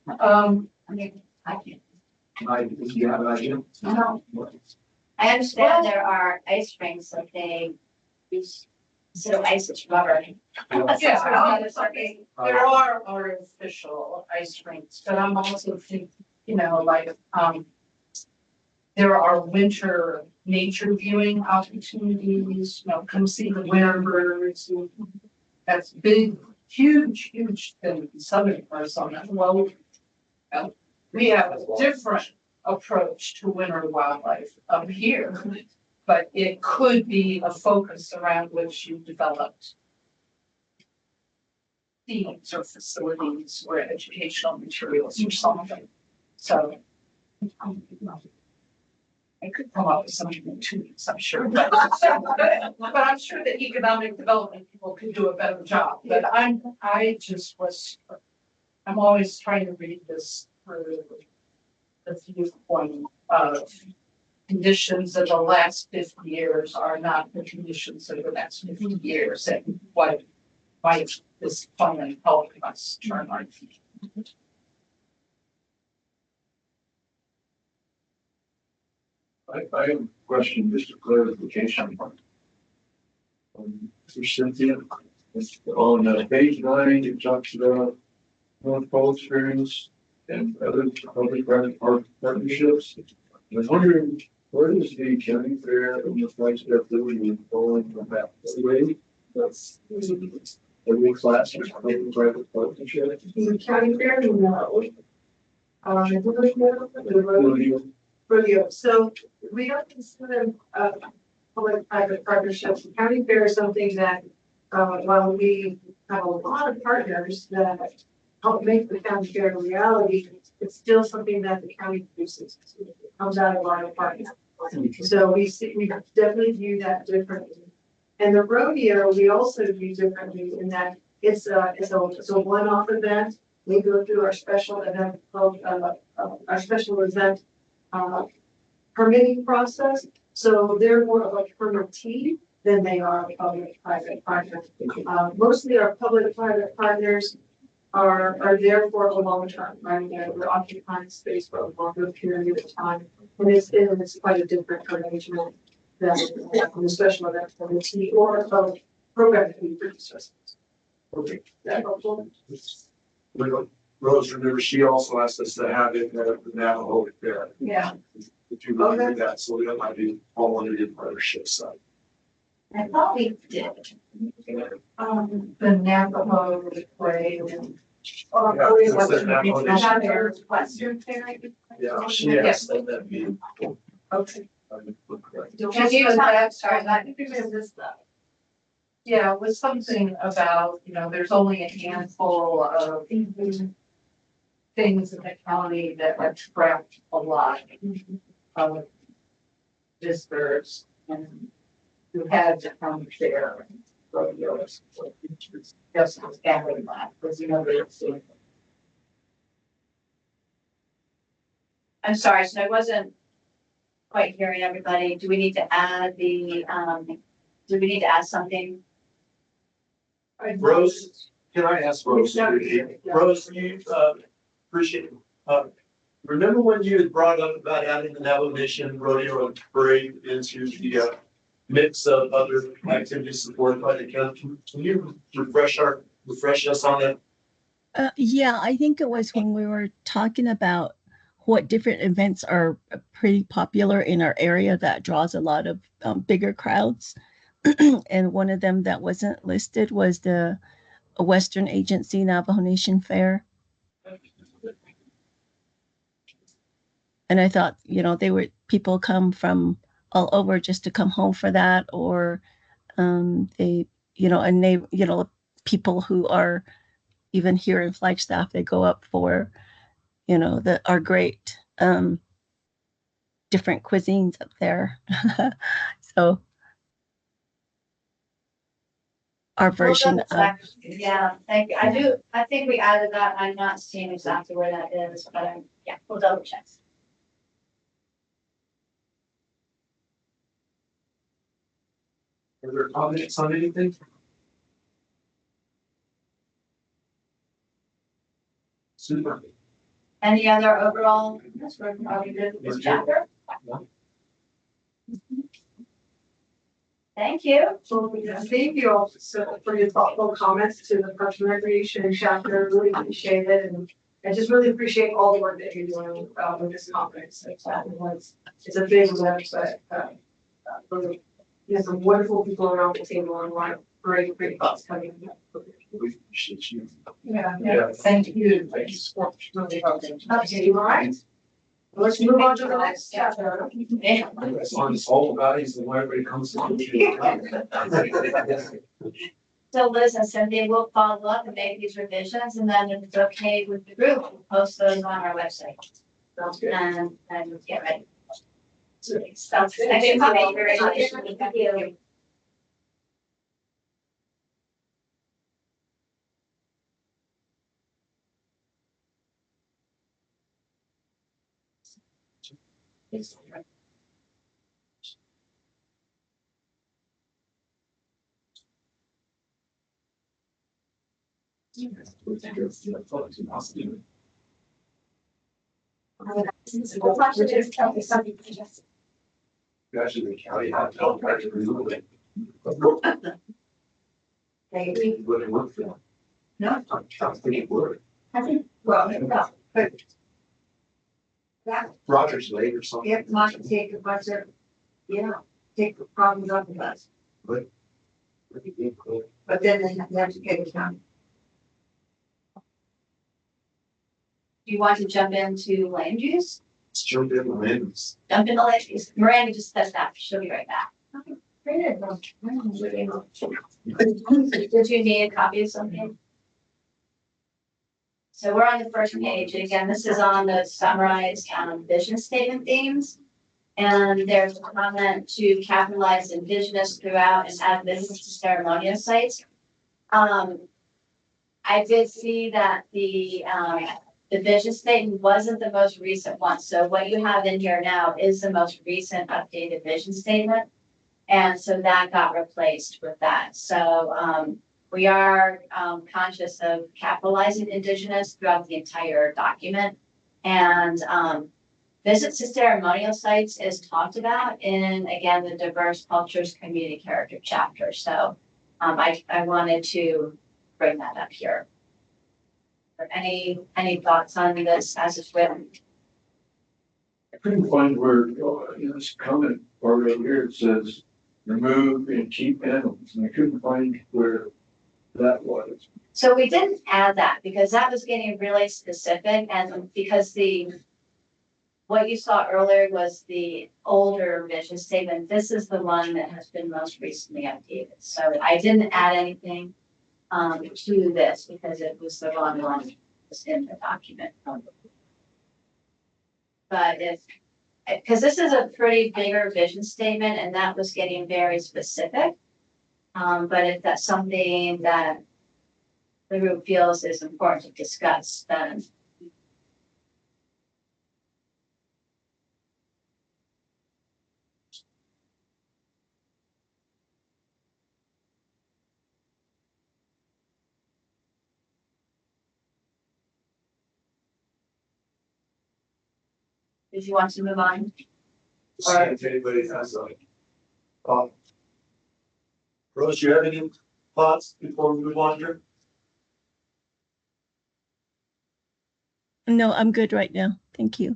I mean, I can't. You have an idea? No. I understand there are ice rinks that they use instead of ice, it's rubber. Yeah, there are artificial ice rinks, but I'm also thinking, there are winter nature viewing opportunities, come see the winter birds. That's big, huge thing in southern Arizona. Well, we have a different approach to winter wildlife up here, but it could be a focus around which you developed themes or facilities or educational materials or something. So I could come up with something in 2 weeks, I'm sure. But I'm sure that economic development people could do a better job. But I'm always trying to read this through the viewpoint of conditions of the last 50 years are not the conditions of the next 50 years, and what might this plan help us turn our feet. I have a question, just a clarification. For Cynthia, on page 9, it talks about North Pole experience and other public-private partnerships. I was wondering, where is the county fair and the Flagstaff Liberty falling from that way? That's every class is public-private partnership. The county fair, no. Rodeo. So we don't consider public-private partnerships. The county fair is something that, while we have a lot of partners that help make the county fair a reality, it's still something that the county produces. It comes out of our department. So we definitely view that differently. And the rodeo, we also do differently in that it's a one-off event. We go through our special event, our special event, permitting process. So they're more of a permittee than they are a public-private partner. Mostly our public-private partners are there for a long term, right? They're occupying space for a longer period of time. And it's quite a different arrangement than the special event permittee or a program that we produce. Okay. That helpful. Rose, remember, she also asked us to have it at the Navajo Fair. Yeah. If you want to do that, so that might be all under the partnership side. I thought we did. The Navajo way and. Yeah, we it's want the to Navajo be- Nation. their Western fair. Yeah, she asked that that be. Okay. Can you tell, I'm sorry, let me remove this stuff. Yeah, it was something about, there's only a handful of things in the county that attract a lot of visitors and who had to come there. Rodeos, just as gathering that, because there's. I'm sorry, so I wasn't quite hearing everybody. Do we need to add something? Rose, can I ask Rose? Rose, you, appreciate, remember when you had brought up about adding the Navajo Nation rodeo and parade into the, mix of other activities supported by the county? Can you refresh us on that? Yeah, I think it was when we were talking about what different events are pretty popular in our area that draws a lot of bigger crowds. And one of them that wasn't listed was the Western Agency Navajo Nation Fair. And I thought, people come from all over just to come home for that, or people who are even here in Flagstaff, they go up for, our great different cuisines up there. So our version of. Yeah, thank you. I think we added that. I'm not seeing exactly where that is, but we'll double check. Are there comments on anything? Super. Any other overall, yes, we're probably good with this chapter. Thank you. So thank you all for your thoughtful comments to the Parks and Recreation chapter. Really appreciate it, and I just really appreciate all the work that you're doing with this conference. It's a big event, but really, some wonderful people around the table and a lot of great thoughts coming. We appreciate you. Yeah. Thank you. Thank you. Really helping. Okay, all right. Let's move on to the next chapter. As long as all the values and where everybody comes from. So Liz and Cindy will follow up and make these revisions, and then if it's okay with the group, we'll post those on our website. Sounds good. And get ready. Sounds good. Thank you very much. Thank you. Actually, the county had to help practice remove it. Thank you. Would it work for them? No. I think it would. Well, no, but. That, Rogers late or something. it might take a bunch of, take the problems off of us, but then they have to get it done. Do you want to jump into land use? Let's jump in the winds. Jump into land use. Miranda just says that. She'll be right back. Did you need a copy of something? So we're on the first page. Again, this is on the summarized vision statement themes. And there's a comment to capitalize indigenous throughout and add business to ceremonial sites. I did see that the vision statement wasn't the most recent one. So what you have in here now is the most recent updated vision statement. And so that got replaced with that. So, we are, conscious of capitalizing indigenous throughout the entire document. And, visits to ceremonial sites is talked about in, again, the diverse cultures, community character chapter. So, I wanted to bring that up here. Any thoughts on this as it's written? I couldn't find where, in this comment part over here, it says remove and keep animals, and I couldn't find where that was. So we didn't add that because that was getting really specific and because what you saw earlier was the older vision statement. This is the one that has been most recently updated. So I didn't add anything to this because it was the wrong one that's in the document. But because this is a pretty bigger vision statement and that was getting very specific. But if that's something that the group feels is important to discuss, then if you want to move on. See if anybody has a thought. Rose, you have any thoughts before we move on here? No, I'm good right now. Thank you.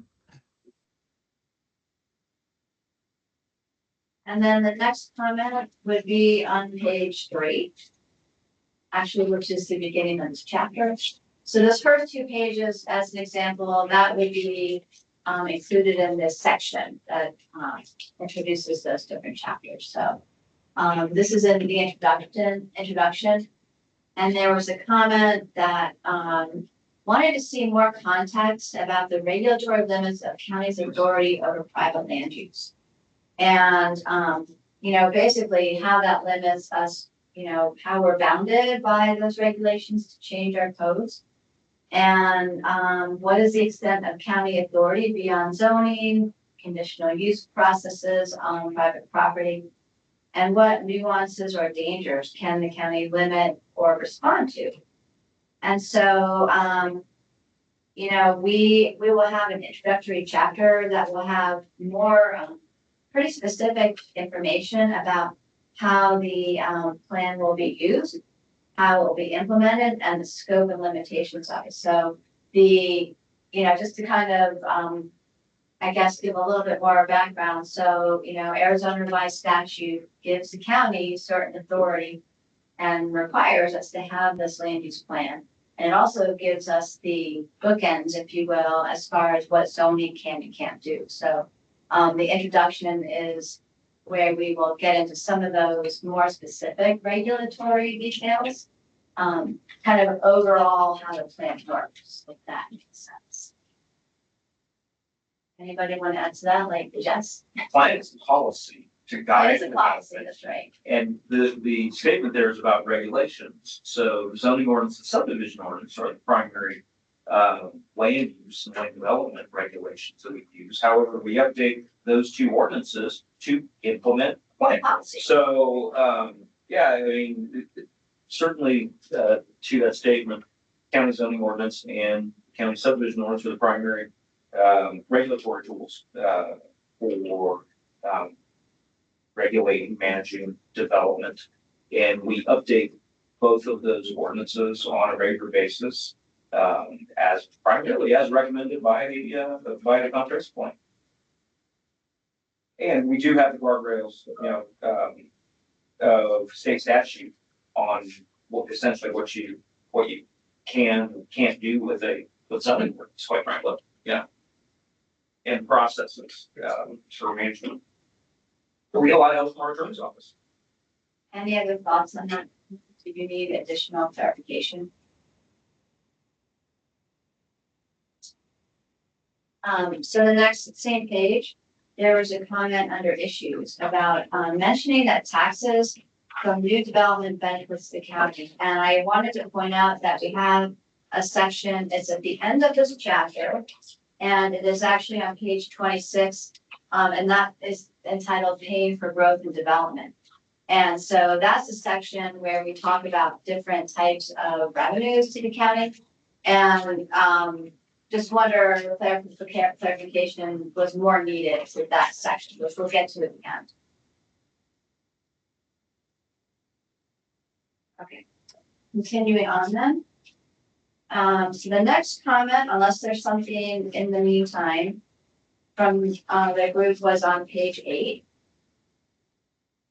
And then the next comment would be on page 3, actually, which is the beginning of this chapter. So those first 2 pages, as an example, that would be included in this section that introduces those different chapters. So this is in the introduction. And there was a comment that wanted to see more context about the regulatory limits of county's authority over private land use. And, basically how that limits us, how we're bounded by those regulations to change our codes. And what is the extent of county authority beyond zoning, conditional use processes on private property? And what nuances or dangers can the county limit or respond to? And so, we will have an introductory chapter that will have more pretty specific information about how the plan will be used, how it will be implemented, and the scope and limitations of it. So just to kind of, I guess, give a little bit more background. So, Arizona revised statute gives the county certain authority and requires us to have this land use plan. And it also gives us the bookends, if you will, as far as what zoning can and can't do. So the introduction is where we will get into some of those more specific regulatory details, kind of overall how the plan works, if that makes sense. Anybody want to add to that, like Jess? Plan is policy to guide. It is a policy, that's right. And the statement there is about regulations. So zoning ordinance and subdivision ordinance are the primary land use and land development regulations that we use. However, we update those 2 ordinances to implement plan policy. So certainly to that statement, county zoning ordinance and county subdivision ordinance are the primary regulatory tools for regulating, managing development. And we update both of those ordinances on a regular basis, as primarily as recommended by the comprehensive plan. And we do have the guardrails, of state statute on essentially what you can can't do with zoning ordinance, quite frankly. Yeah. And processes for management. We rely on our attorney's office. Any other thoughts on that? Do you need additional clarification? So the next same page, there was a comment under issues about mentioning that taxes from new development benefits the county. And I wanted to point out that we have a section, it's at the end of this chapter, and it is actually on page 26, and that is entitled Paying for Growth and Development. And so that's a section where we talk about different types of revenues to the county. And just wonder if clarification was more needed to that section, which we'll get to at the end. Okay, continuing on then. So the next comment, unless there's something in the meantime, from the group was on page 8.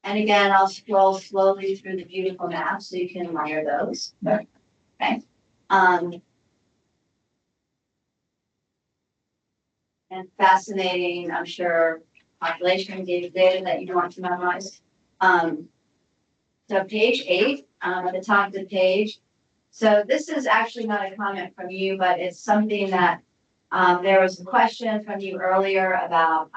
And again, I'll scroll slowly through the beautiful maps so you can admire those. Okay. And fascinating, I'm sure, population data that you want to memorize. So page 8, at the top of the page. So this is actually not a comment from you, but it's something that there was a question from you earlier about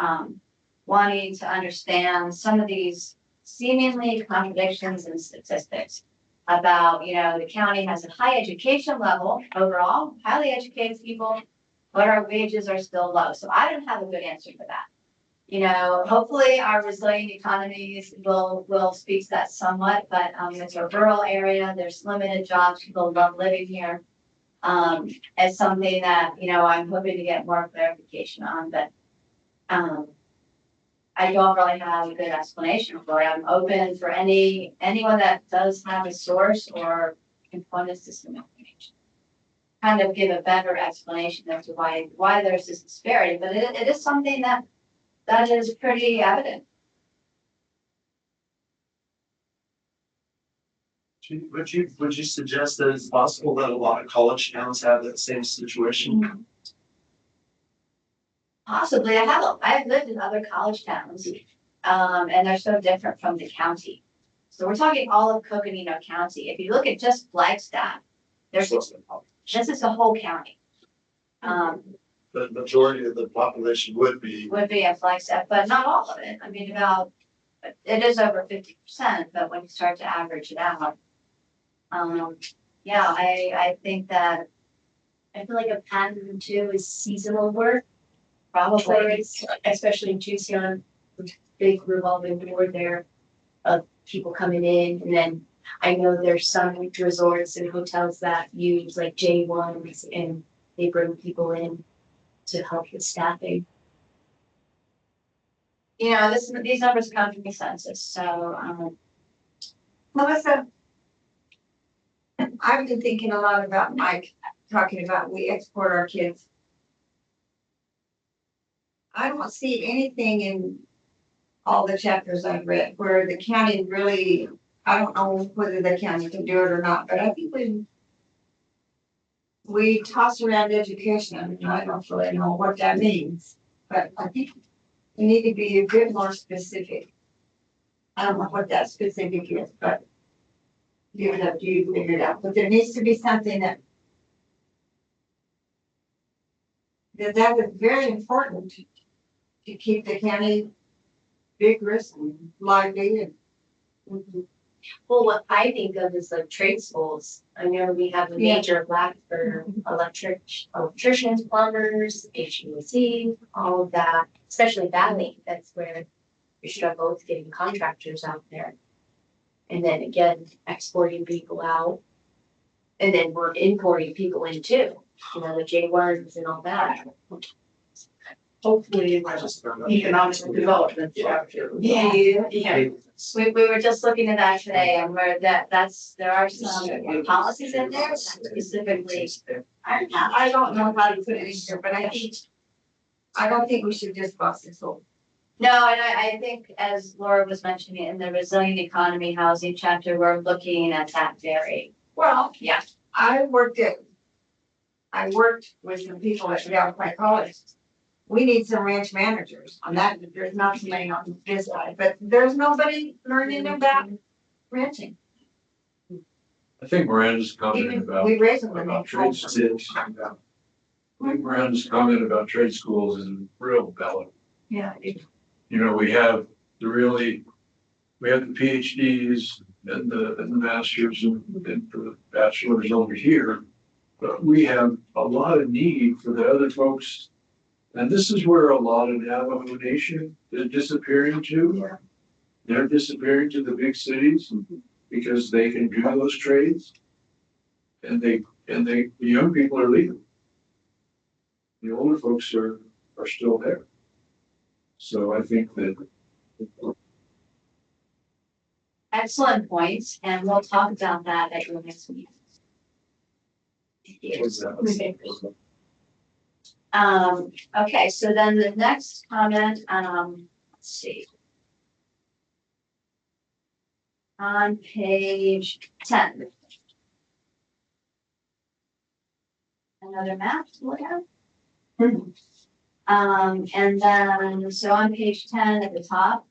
wanting to understand some of these seemingly contradictions in statistics about, you know, the county has a high education level overall, highly educated people, but our wages are still low. So I don't have a good answer for that. You know, hopefully our resilient economies will speak to that somewhat, but it's a rural area, there's limited jobs, people love living here. It's something that, you know, I'm hoping to get more clarification on, but I don't really have a good explanation for it. I'm open for anyone that does have a source or can point us to some information. Kind of give a better explanation as to why there's this disparity, but it is something that is pretty evident. Would you suggest that it's possible that a lot of college towns have that same situation? Possibly. I've lived in other college towns, and they're so different from the county. So we're talking all of Coconino County. If you look at just Flagstaff, this is the whole county. The majority of the population would be at Flagstaff, but not all of it. I mean, it is over 50%, but when you start to average it out, yeah, I think that I feel like a pattern too is seasonal work. Probably, especially in Tucson, big revolving door there of people coming in. And then I know there's some resorts and hotels that use like J1s and they bring people in to help with staffing. you know, these numbers come from the census. So Melissa, I've been thinking a lot about Mike talking about we export our kids. I don't see anything in all the chapters I've read where the county really, I don't know whether the county can do it or not, but I think we toss around education. I mean, I don't really know what that means, but I think we need to be a bit more specific. I don't know what that specific is, but give it up to you to figure it out. But there needs to be something that is very important to keep the county vigorous and lively and. Well, what I think of is like trade schools. I know we have a major lack for electricians, plumbers, HVAC, all of that, especially Valley. That's where we struggle with getting contractors out there. And then again, exporting people out. And then we're importing people in too, you know, the J1s and all that. Hopefully, economic development chapter. yeah. We were just looking at that today, and there are some policies in there that specifically. I don't know how to put it in here, but I don't think we should just bust this whole. No, and I think as Laura was mentioning in the resilient economy housing chapter, we're looking at that very. Well, Yeah. I worked with some people at Yavapai College. We need some ranch managers on that. There's not too many on this side, but there's nobody learning about ranching. I think Miranda's comment about, We raise them. about trade schools. I think Miranda's comment about trade schools is real valid. Yeah. we have we have the PhDs and the masters and the bachelors over here. But we have a lot of need for the other folks. And this is where a lot of Navajo Nation is disappearing to. They're disappearing to the big cities because they can do those trades. And the young people are leaving. The older folks are still there. So I think that Excellent points, and we'll talk about that at your next meeting. Okay, so then the next comment, let's see. On page 10. Another map to look at. And then, so on page 10 at the top.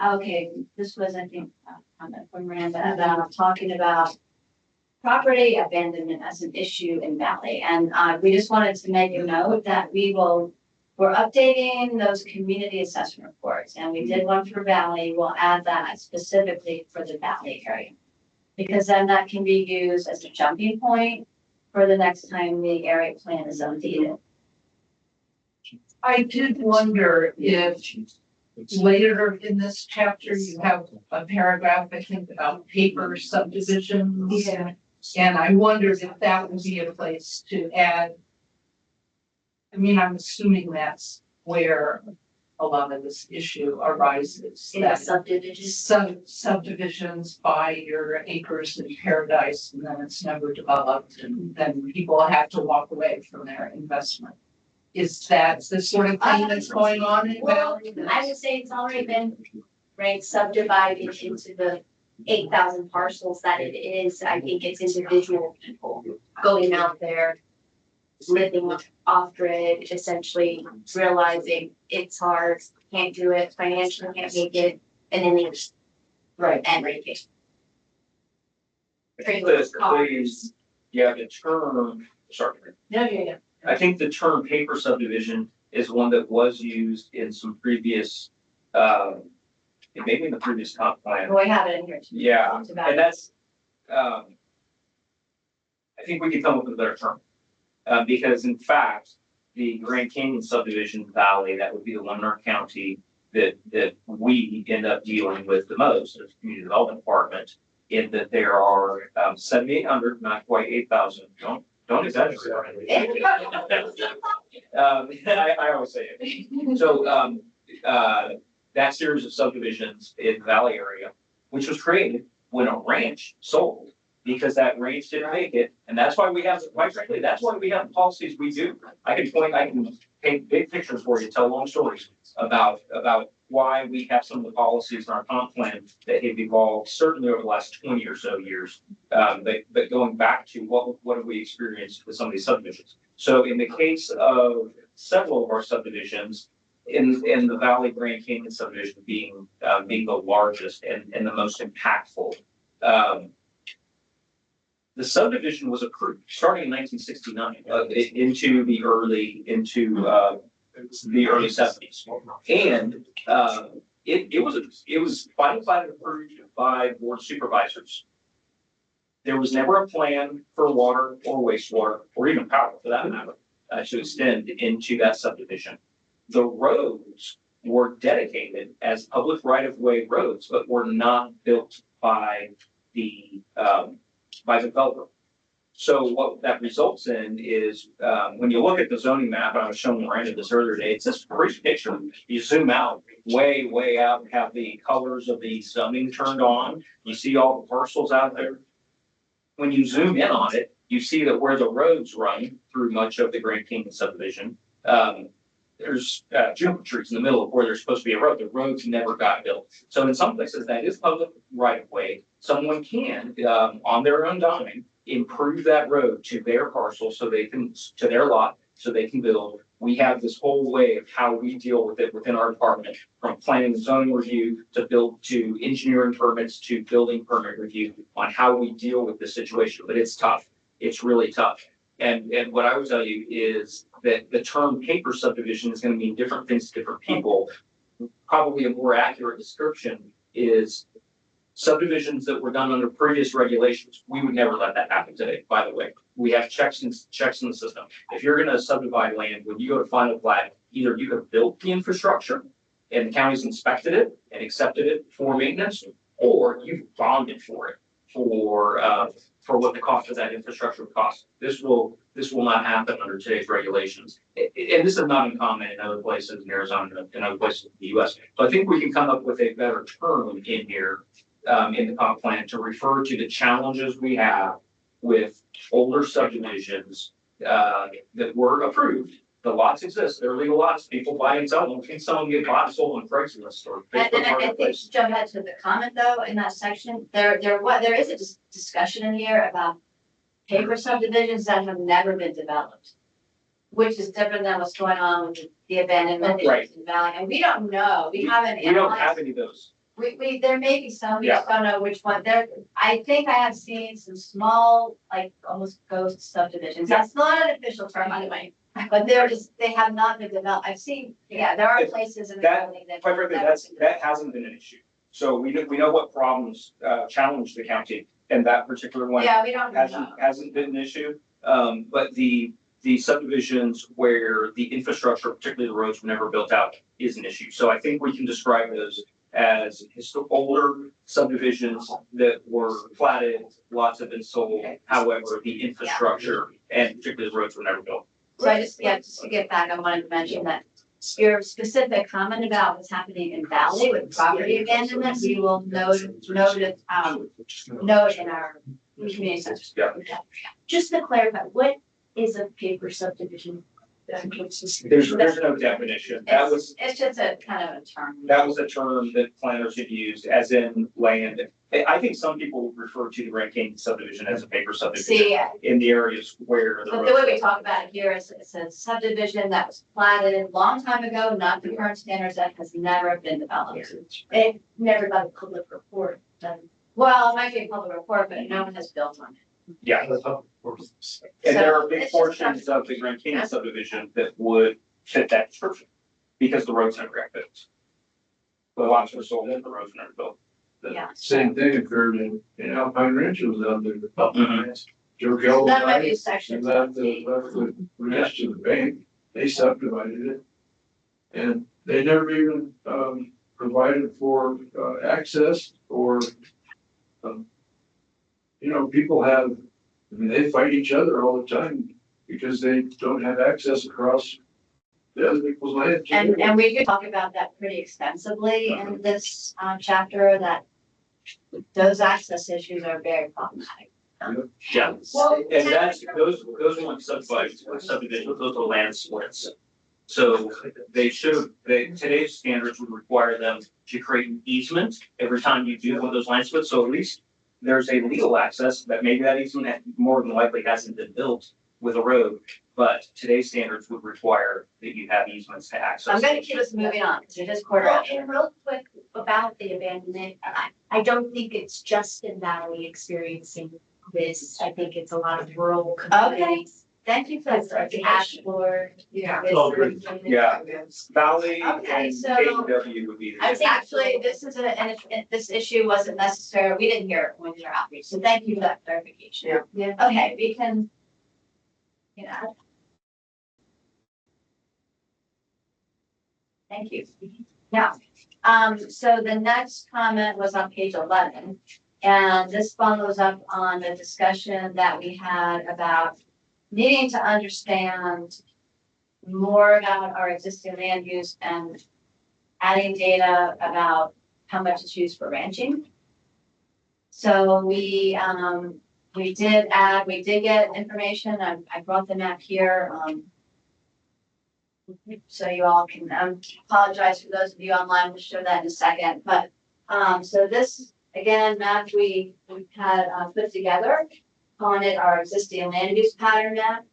Okay, this was, I think, a comment from Miranda about talking about property abandonment as an issue in Valley. And we just wanted to make a note that we're updating those community assessment reports. And we did one for Valley. We'll add that specifically for the Valley area. Because then that can be used as a jumping point for the next time the area plan is updated. I did wonder if later in this chapter, you have a paragraph, I think, about paper subdivisions. Yeah. And I wondered if that would be a place to add. I mean, I'm assuming that's where a lot of this issue arises. In the subdivisions. Subdivisions buy your acres in paradise and then it's never developed and then people have to walk away from their investment. Is that the sort of thing that's going on in Well, Valley? I would say it's already been subdivided into the 8,000 parcels that it is. I think it's individual people going out there, living off grid, essentially realizing it's hard, can't do it, financially can't make it, and then they just and repeat. The term, sorry. No. I think the term paper subdivision is one that was used in some previous, maybe in the previous comp plan. Well, we have it in here too. Yeah, and that's, I think we could come up with a better term. Because in fact, the Grand Canyon subdivision valley, that would be the one in our county that we end up dealing with the most as community development department, in that there are 7,800, not quite 8,000. Don't exaggerate. I always say it. So that series of subdivisions in the Valley area, which was created when a ranch sold, because that range didn't make it, and that's why we have, quite frankly, that's why we have the policies we do. I can paint big pictures for you, tell long stories about why we have some of the policies in our comp plan that have evolved certainly over the last 20 or so years. But going back to what have we experienced with some of these subdivisions? So in the case of several of our subdivisions, in the Valley Grand Canyon subdivision being the largest and the most impactful, the subdivision was approved starting in 1969 into the early 70s, and it was final plat approved by board of supervisors. There was never a plan for water or wastewater or even power, for that matter, to extend into that subdivision. The roads were dedicated as public right-of-way roads, but were not built by the developer. So what that results in is, when you look at the zoning map, and I was showing Miranda this earlier today, it's this great picture. You zoom out, way out, and have the colors of the zoning turned on. You see all the parcels out there. When you zoom in on it, you see that where the roads run through much of the Grand Canyon subdivision, there's juniper trees in the middle of where there's supposed to be a road. The roads never got built. So in some places that is public right of way. Someone can, on their own dime, improve that road to their parcel to their lot, so they can build. We have this whole way of how we deal with it within our department, from planning and zoning review to engineering permits to building permit review, on how we deal with this situation. But it's tough. It's really tough. And what I would tell you is that the term paper subdivision is going to mean different things to different people. probably a more accurate description is subdivisions that were done under previous regulations. We would never let that happen today, by the way. We have checks in the system. If you're gonna subdivide land, when you go to final plat, either you have built the infrastructure and the county's inspected it and accepted it for maintenance, or you've bonded for it for what the cost of that infrastructure would cost. This will not happen under today's regulations. And this is not uncommon in other places in Arizona and other places in the US. So I think we can come up with a better term in here in the comp plan to refer to the challenges we have with older subdivisions that were approved. The lots exist, they're legal lots, people buy and sell them. Can someone get bought, sold on Craigslist or And Facebook then I think Marketplace? to jump ahead to the comment though, in that section, there is a discussion in here about paper subdivisions that have never been developed, which is different than what's going on with the abandonment Right. issues in Valley, and we don't know, we haven't We don't have analyzed. any of those. We, there may be some, we Yeah. just don't know which one, there, I think I have seen some small, like, almost ghost subdivisions, Yeah. that's not an official term anyway. But they have not been developed, I've seen, yeah, there are places in the That- county that. Quite frankly, that hasn't been an issue. So we know what problems challenge the county, and that particular one Yeah, we don't know. hasn't been an issue. But the subdivisions where the infrastructure, particularly the roads, were never built out is an issue. So I think we can describe those as older subdivisions that were platted, lots have been sold. However, the infrastructure and particularly the roads were never built. So just to get back, I wanted to mention that your specific comment about what's happening in Valley with property abandonment, we will note in our community center. Yeah. Just to clarify, what is a paper subdivision? There's no definition. It's just a kind of a term. That was a term that planners had used as in land. I think some people refer to the Grand Canyon subdivision as a paper subdivision See, in the areas where the but the way road. we talk about it here is it's a subdivision that was platted a long time ago, not the current standards, that has never been developed. It never got a public report done. Well, it might be a public report, but no one has built on it. Yeah, and there are big portions of the Grand Canyon subdivision that would fit that description because the roads never got built. The lots were sold and the roads were never built. Yeah. Same thing occurred in Alpine Ranch was out there. Mhm. Joe Gelb That might be died, section and left 20. the rest to the bank. They subdivided it. And they never even, provided for, access or, people have, they fight each other all the time because they don't have access across the other people's land. And we could talk about that pretty extensively in this chapter, that those access issues are very problematic. Yeah, Well, and those weren't subdivisions, those are land splits. So today's standards would require them to create an easement every time you do one of those land splits, so at least there's a legal access, that maybe that easement more than likely hasn't been built with a road, but today's standards would require that you have easements to access. I'm gonna keep us moving on, because it is quarter Well, after. and real quick about the abandonment, I don't think it's just in Valley experiencing this. I think it's a lot of rural communities. Thank you for That's that like clarification. Ashford. Yeah. Oh, good. Yeah. Valley Okay, and so- AEW would be the. I was actually, this is this issue wasn't necessary, we didn't hear it when we did our outreach, so thank you for that clarification. Yeah. Okay, we can, thank you. Now, so the next comment was on page 11, and this follows up on the discussion that we had about needing to understand more about our existing land use and adding data about how much is used for ranching. So we did get information, I brought the map here, so you all can, apologize for those of you online, we'll show that in a second, but, so this, again, map we had, put together, calling it our existing land use pattern map.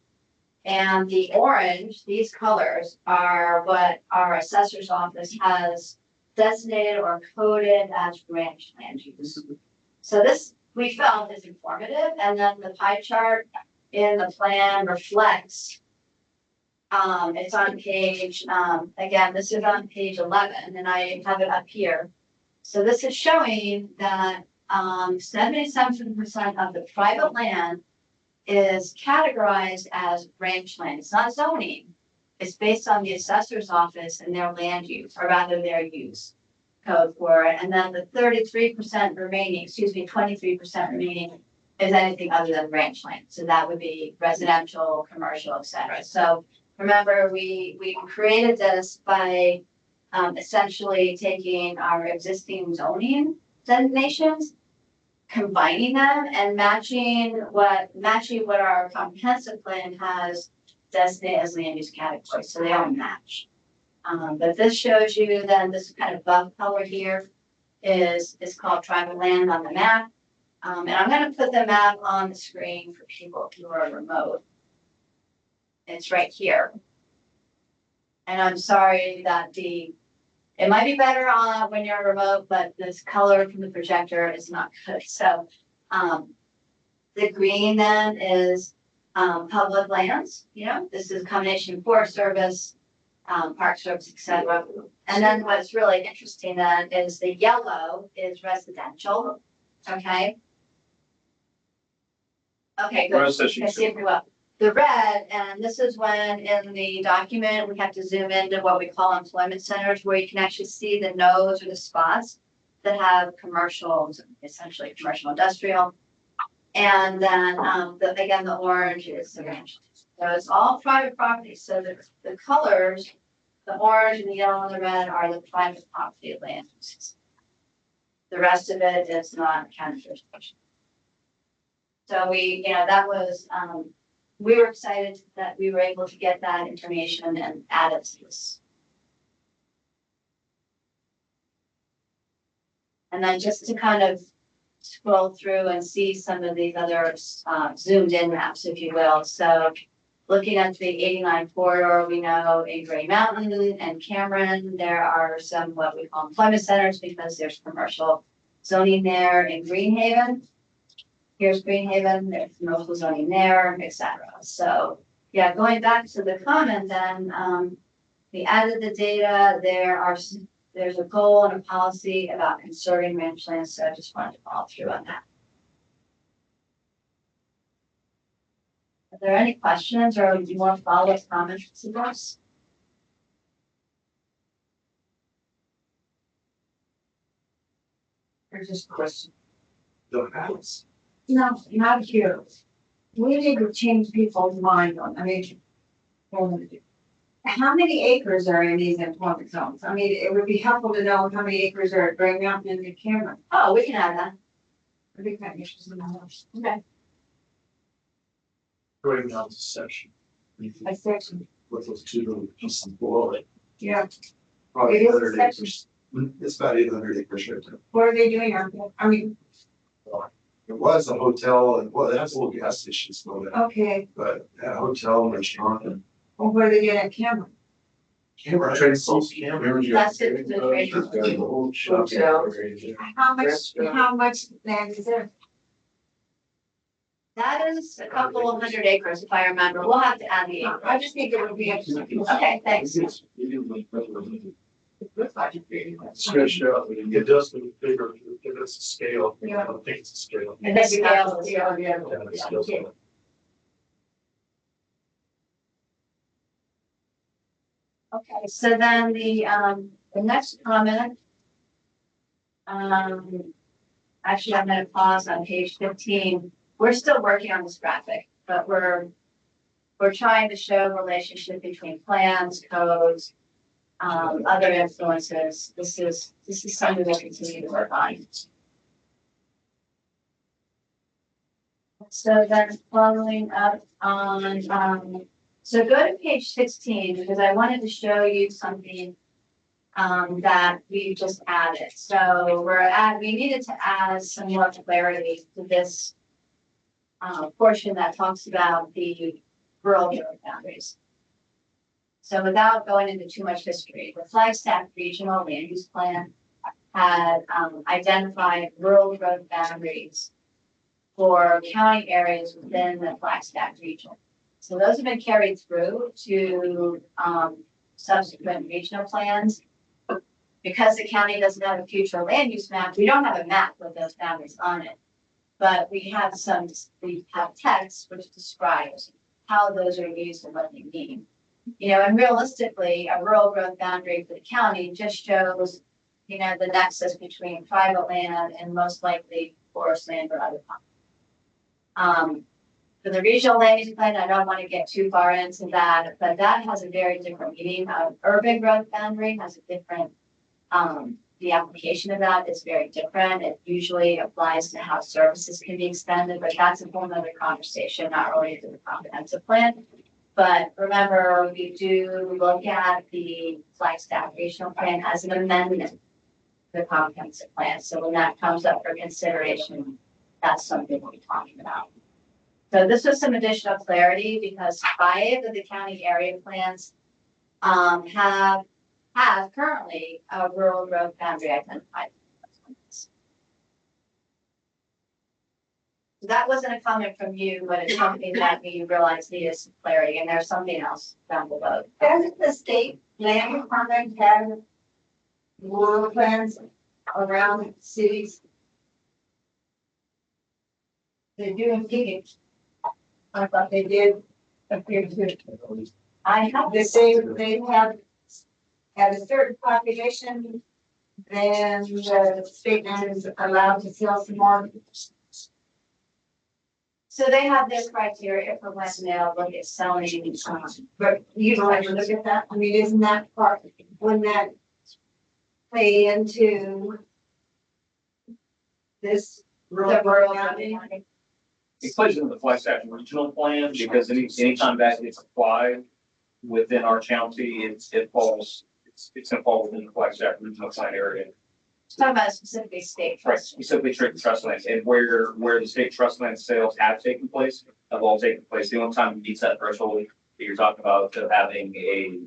And the orange, these colors are what our assessor's office has designated or coded as ranch land use. So this, we felt, is informative, and then the pie chart in the plan reflects It's on page, again, this is on page 11, and I have it up here. So this is showing that 77% of the private land is categorized as rangeland. It's not zoning. It's based on the assessor's office and their land use, or rather their use code for it. And then the 33% remaining, 23% remaining is anything other than rangeland. So that would be residential, commercial, et cetera. So remember, we created this by essentially taking our existing zoning designations, combining them and matching what our comprehensive plan has designated as land use categories, so they all match. But this shows you then this kind of buff color here is called tribal land on the map. And I'm gonna put the map on the screen for people who are remote. It's right here. And I'm sorry that it might be better on when you're remote, but this color from the projector is not good. So the green then is public lands, this is a combination of Forest Service, Park Service, et cetera. And then what's really interesting then is the yellow is residential, okay? Okay, good. Rose says she's- I see it pretty well. The red, and this is when in the document, we have to zoom into what we call employment centers, where you can actually see the nodes or the spots that have commercial, essentially commercial industrial. And then, again, the orange is the ranch. So it's all private property. So the colors, the orange and the yellow and the red are the private property land uses. The rest of it is not county jurisdiction. So that was, we were excited that we were able to get that information and add it to this. And then just to kind of scroll through and see some of these other zoomed in maps, if you will. So looking at the 89 corridor, we know in Gray Mountain and Cameron, there are some what we call employment centers because there's commercial zoning there. In Greenhaven, here's Greenhaven, there's commercial zoning there, etc. So yeah, going back to the comment then, we added the data, there's a goal and a policy about conserving rangeland, so I just wanted to follow through on that. Are there any questions or do you want to follow up comments to us? Or just a question? The house. No, not here. We need to change people's mind on, how many acres are in these employment zones? I mean, it would be helpful to know how many acres are at Gray Mountain and New Cameron. Oh, we can add that. I'd be kind of interested in that. Okay. Going down to section. A section. With those two little pieces below it. Yeah. Probably It is a 800 section. acres. It's about 800 acres right there. What are they doing out there? I mean, It was a hotel and, well, that's a little gas station still there, okay, but a hotel and restaurant and. well, what are they doing at Cameron? Camera trade souls, camera. That's it, the trade. How much land is there? That is a couple of hundred acres, if I remember. We'll have to add the I acre. just think it would be interesting. Okay, thanks. Stretched out. It does look bigger, if it's a scale. I Yeah. don't think it's a scale. And this scale is- Yeah, it scales Yeah. up. Okay, so then the next comment. Actually, I'm gonna pause on page 15. We're still working on this graphic, but we're trying to show relationship between plans, codes, other influences. This is something we'll continue to work on. So then following up on, so go to page 16 because I wanted to show you something that we just added. So we needed to add some more clarity to this portion that talks about the rural area boundaries. So without going into too much history, the Flagstaff Regional Land Use Plan had identified rural road boundaries for county areas within the Flagstaff region. So those have been carried through to, subsequent regional plans. Because the county doesn't have a future land use map, we don't have a map with those boundaries on it. But we have text which describes how those are used and what they mean. You know, and realistically, a rural growth boundary for the county just shows, you know, the nexus between private land and most likely forest land or other. For the regional land use plan, I don't want to get too far into that, but that has a very different meaning. Urban growth boundary has a different, the application of that is very different. It usually applies to how services can be extended, but that's a whole nother conversation, not related to the comprehensive plan. But remember, we do look at the Flagstaff regional plan as an amendment to the comprehensive plan. So when that comes up for consideration, that's something we'll be talking about. So this was some additional clarity because 5 of the county area plans have currently a rural growth boundary identified. So that wasn't a comment from you, but it's something that we realized needed some clarity, and there's something else down below. Doesn't the state land department have rural plans around cities? They do in Phoenix. I thought they did appear to. I have They say they have at a certain population, then the state land is allowed to sell some more. So they have their criteria for when they'll look at selling. But you don't have to look at that. I mean, isn't that part, wouldn't that play into this rural boundary? It plays into the Flagstaff regional plan because anytime that gets applied within our county, it's gonna fall within the Flagstaff regional plan area. Talking about specifically state. Right, specifically trust lands and where the state trust land sales have taken place, have all taken place. The only time it meets that threshold that you're talking about of having a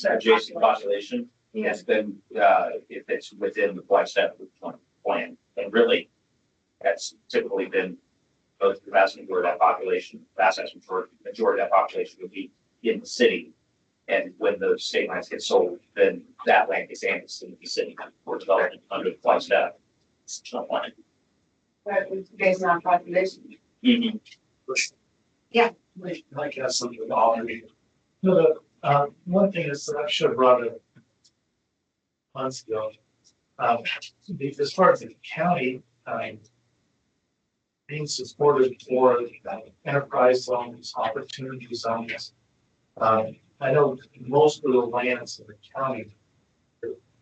adjacent population, has been if it's within the Flagstaff regional plan. And really, that's typically been both the vast majority of that population, majority of that population would be in the city. And when those state lands get sold, then that land gets annexed into the city for development under the Flagstaff plan. But it's based on population. Mm-hmm. Yeah. Like has something to offer me. No, one thing is that I should have brought it months ago. As far as the county, being supported for enterprise zones, opportunity zones. I know most of the lands in the county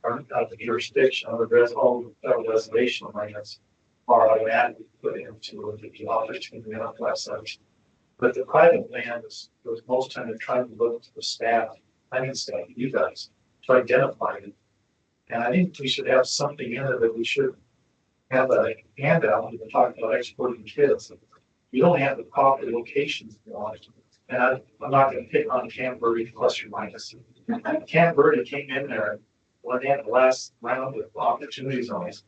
are out of jurisdiction of all the reservation lands are automatically put into the opportunity enterprise zones. But the private land is most time they're trying to look to the staff, you guys, to identify it. And I think we should have something in it that we should have a handout when we talk about exporting kids. You don't have the proper locations you want. And I'm not going to pick on Camp Verde plus or minus. Camp Verde came in there when they had the last round of opportunity zones.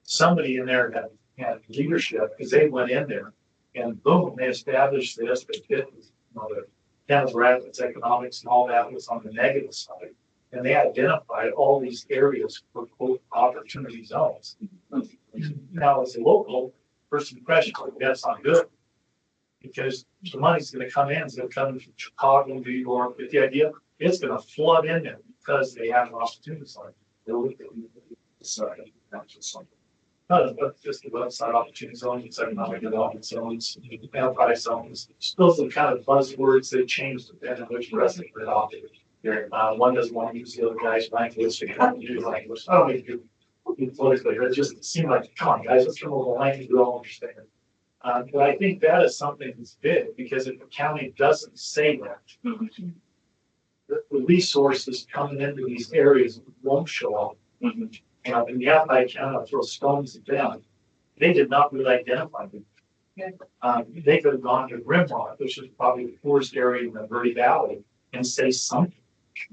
Somebody in there had leadership because they went in there and boom, they established this. They fit, the demographics, economics, and all that was on the negative side. And they identified all these areas for quote opportunity zones. Now, as a local, first impression, that's not good. Because the money's going to come in, it's going to come in from Chicago, New York, with the idea it's going to flood in there because they have an opportunity zone. Sorry, not just something. No, but just the website opportunity zones, it's economic development zones, enterprise zones. Those are the kind of buzzwords they change depending on which president they adopted. One doesn't want to use the other guy's language, they can't use language. I don't mean to be politically, it just seemed like, come on, guys, let's remove the language we all understand. But I think that is something that's big because if the county doesn't say that, the resources coming into these areas won't show up. In the Alpine County, I'll throw stones at them. They did not really identify them. They could have gone to Grimrock, which is probably the poorest area in the Verde Valley, and say something.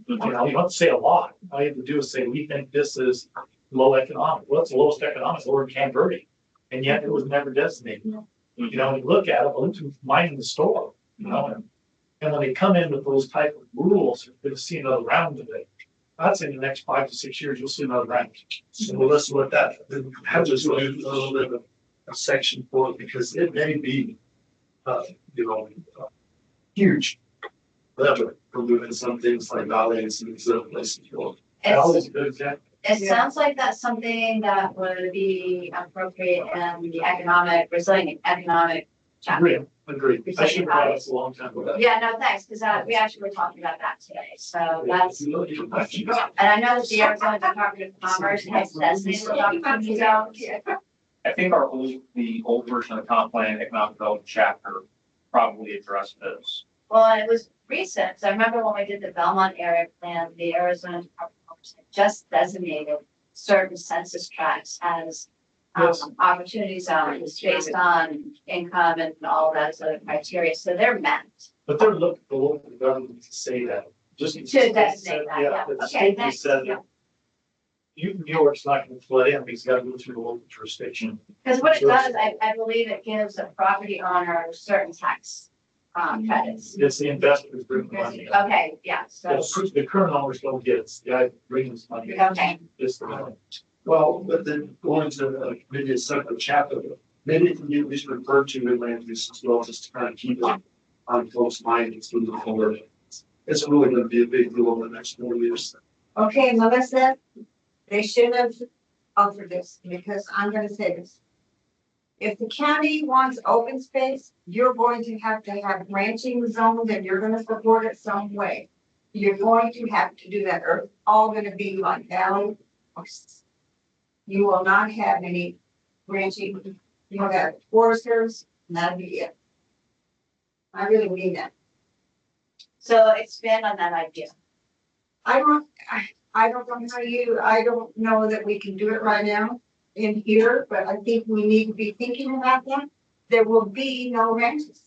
You don't say a lot. All you have to do is say, we think this is low economic. Well, it's the lowest economic over in Camp Verde. And yet it was never designated. You look at it, well, it's mining the store, And when they come in with those type of rules, you're gonna see another round of it. I'd say in the next 5 to 6 years, you'll see another round. So well, let's look at that. Then have to do a little bit of a section for it because it may be, you know, huge. Lever for doing some things like valets and these other places. It's, a good example. it sounds like that's something that would be appropriate in the resilient economic chapter. Agreed. I should have brought us a long time ago. Yeah, no, thanks, because we actually were talking about that today, so that's, and I know that the Arizona Department of Commerce has designated opportunity zones. I think the old version of the comp plan economic development chapter probably addressed those. Well, it was recent, because I remember when we did the Belmont area plan, the Arizona Department of Commerce had just designated certain census tracts as opportunity zones based on income and all that sort of criteria, so they're met. But they're looking for local government to say that. Just To designate that, yeah. but the Okay, state thanks, said yeah. that New York's not gonna flood in, because it's gotta go through the local jurisdiction. Because what it does, I believe it gives a property owner certain tax credits. It's the investors bringing the money. Okay, yeah, so, The current owners don't get it, it's the guy bringing this money. okay. It's the money. Well, but then going to maybe a separate chapter, maybe it can be at least referred to in land use as well, just to kind of keep it on folks' minds moving forward. It's really going to be a big deal over the next 4 years. Okay, Melissa, they shouldn't have offered this because I'm gonna say this. If the county wants open space, you're going to have ranching zones and you're gonna support it some way. You're going to have to do that, or it's all gonna be like valley. You will not have any ranching, you'll have foresters, and that'll be it. I really mean that. So expand on that idea. I don't know that we can do it right now in here, but I think we need to be thinking about that. There will be no ranches.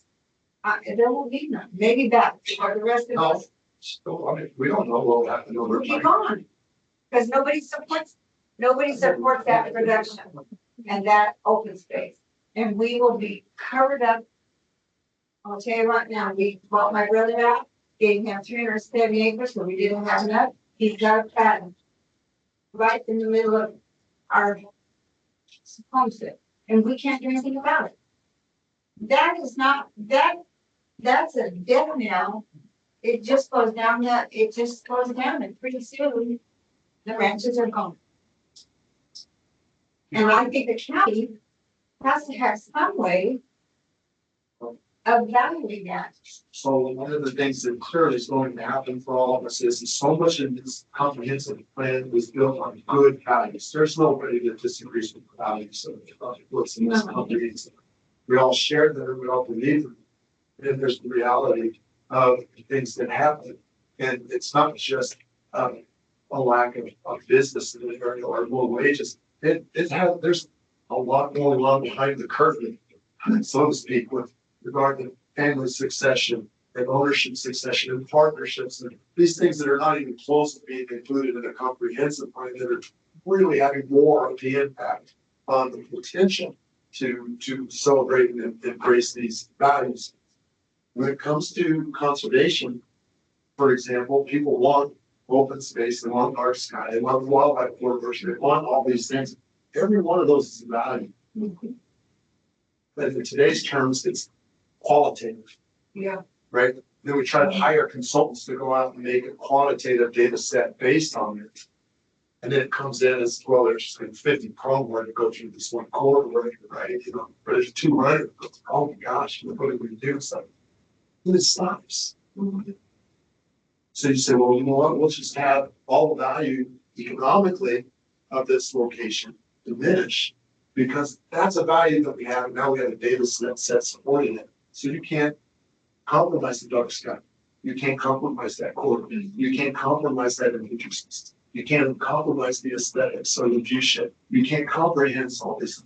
There will be none, maybe that, or the rest of us So, I mean, we don't know what will happen over will be time. gone. Because nobody supports that production and that open space. And we will be covered up. I'll tell you right now, we bought my brother out, gave him 370 acres, so we didn't have enough. He's got a patent right in the middle of our homestead, and we can't do anything about it. That is not, that's a death knell. It just goes down and pretty soon the ranches are gone. And I think the county has to have some way of valuing that. So one of the things that clearly is going to happen for all of us is so much of this comprehensive plan was built on good values. There's nobody that disagrees with the values of what's in this comprehensive. We all share them, we all believe them. And there's the reality of things that happen. And it's not just a lack of business in the area or low wages. There's a lot going on behind the curtain, so to speak, with regard to family succession and ownership succession and partnerships and these things that are not even close to being included in a comprehensive plan that are really having more of the impact on the potential to celebrate and embrace these values. When it comes to conservation, for example, people want open space, they want dark sky, they want wildlife corridors, they want all these things. Every one of those is a value. But in today's terms, it's qualitative. Yeah. Right? Then we try to hire consultants to go out and make a quantitative data set based on it. And then it comes in as, well, there's just like 50 programs to go through this one corridor, right? You know, but there's 200. Oh my gosh, what are we do? So it stops. So you say, well, you know what? We'll just have all the value economically of this location diminish because that's a value that we have. Now we have a data set supporting it. So you can't compromise the dark sky. You can't compromise that corridor. You can't compromise that indigenous. You can't compromise the aesthetics or the viewshed. You can't comprehend all this.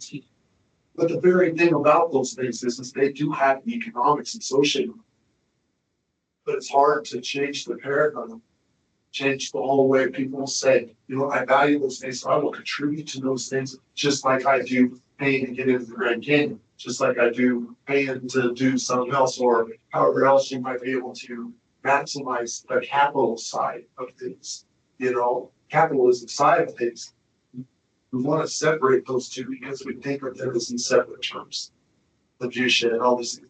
But the very thing about those things is they do have the economics associated with them. But it's hard to change the paradigm, change the whole way people say, you know, I value those things, so I will contribute to those things just like I do paying to get into the Grand Canyon, just like I do paying to do something else, or however else you might be able to maximize the capital side of things. You know, capitalism side of things. We want to separate those two because we think of them as in separate terms. The Jew shit and all these things.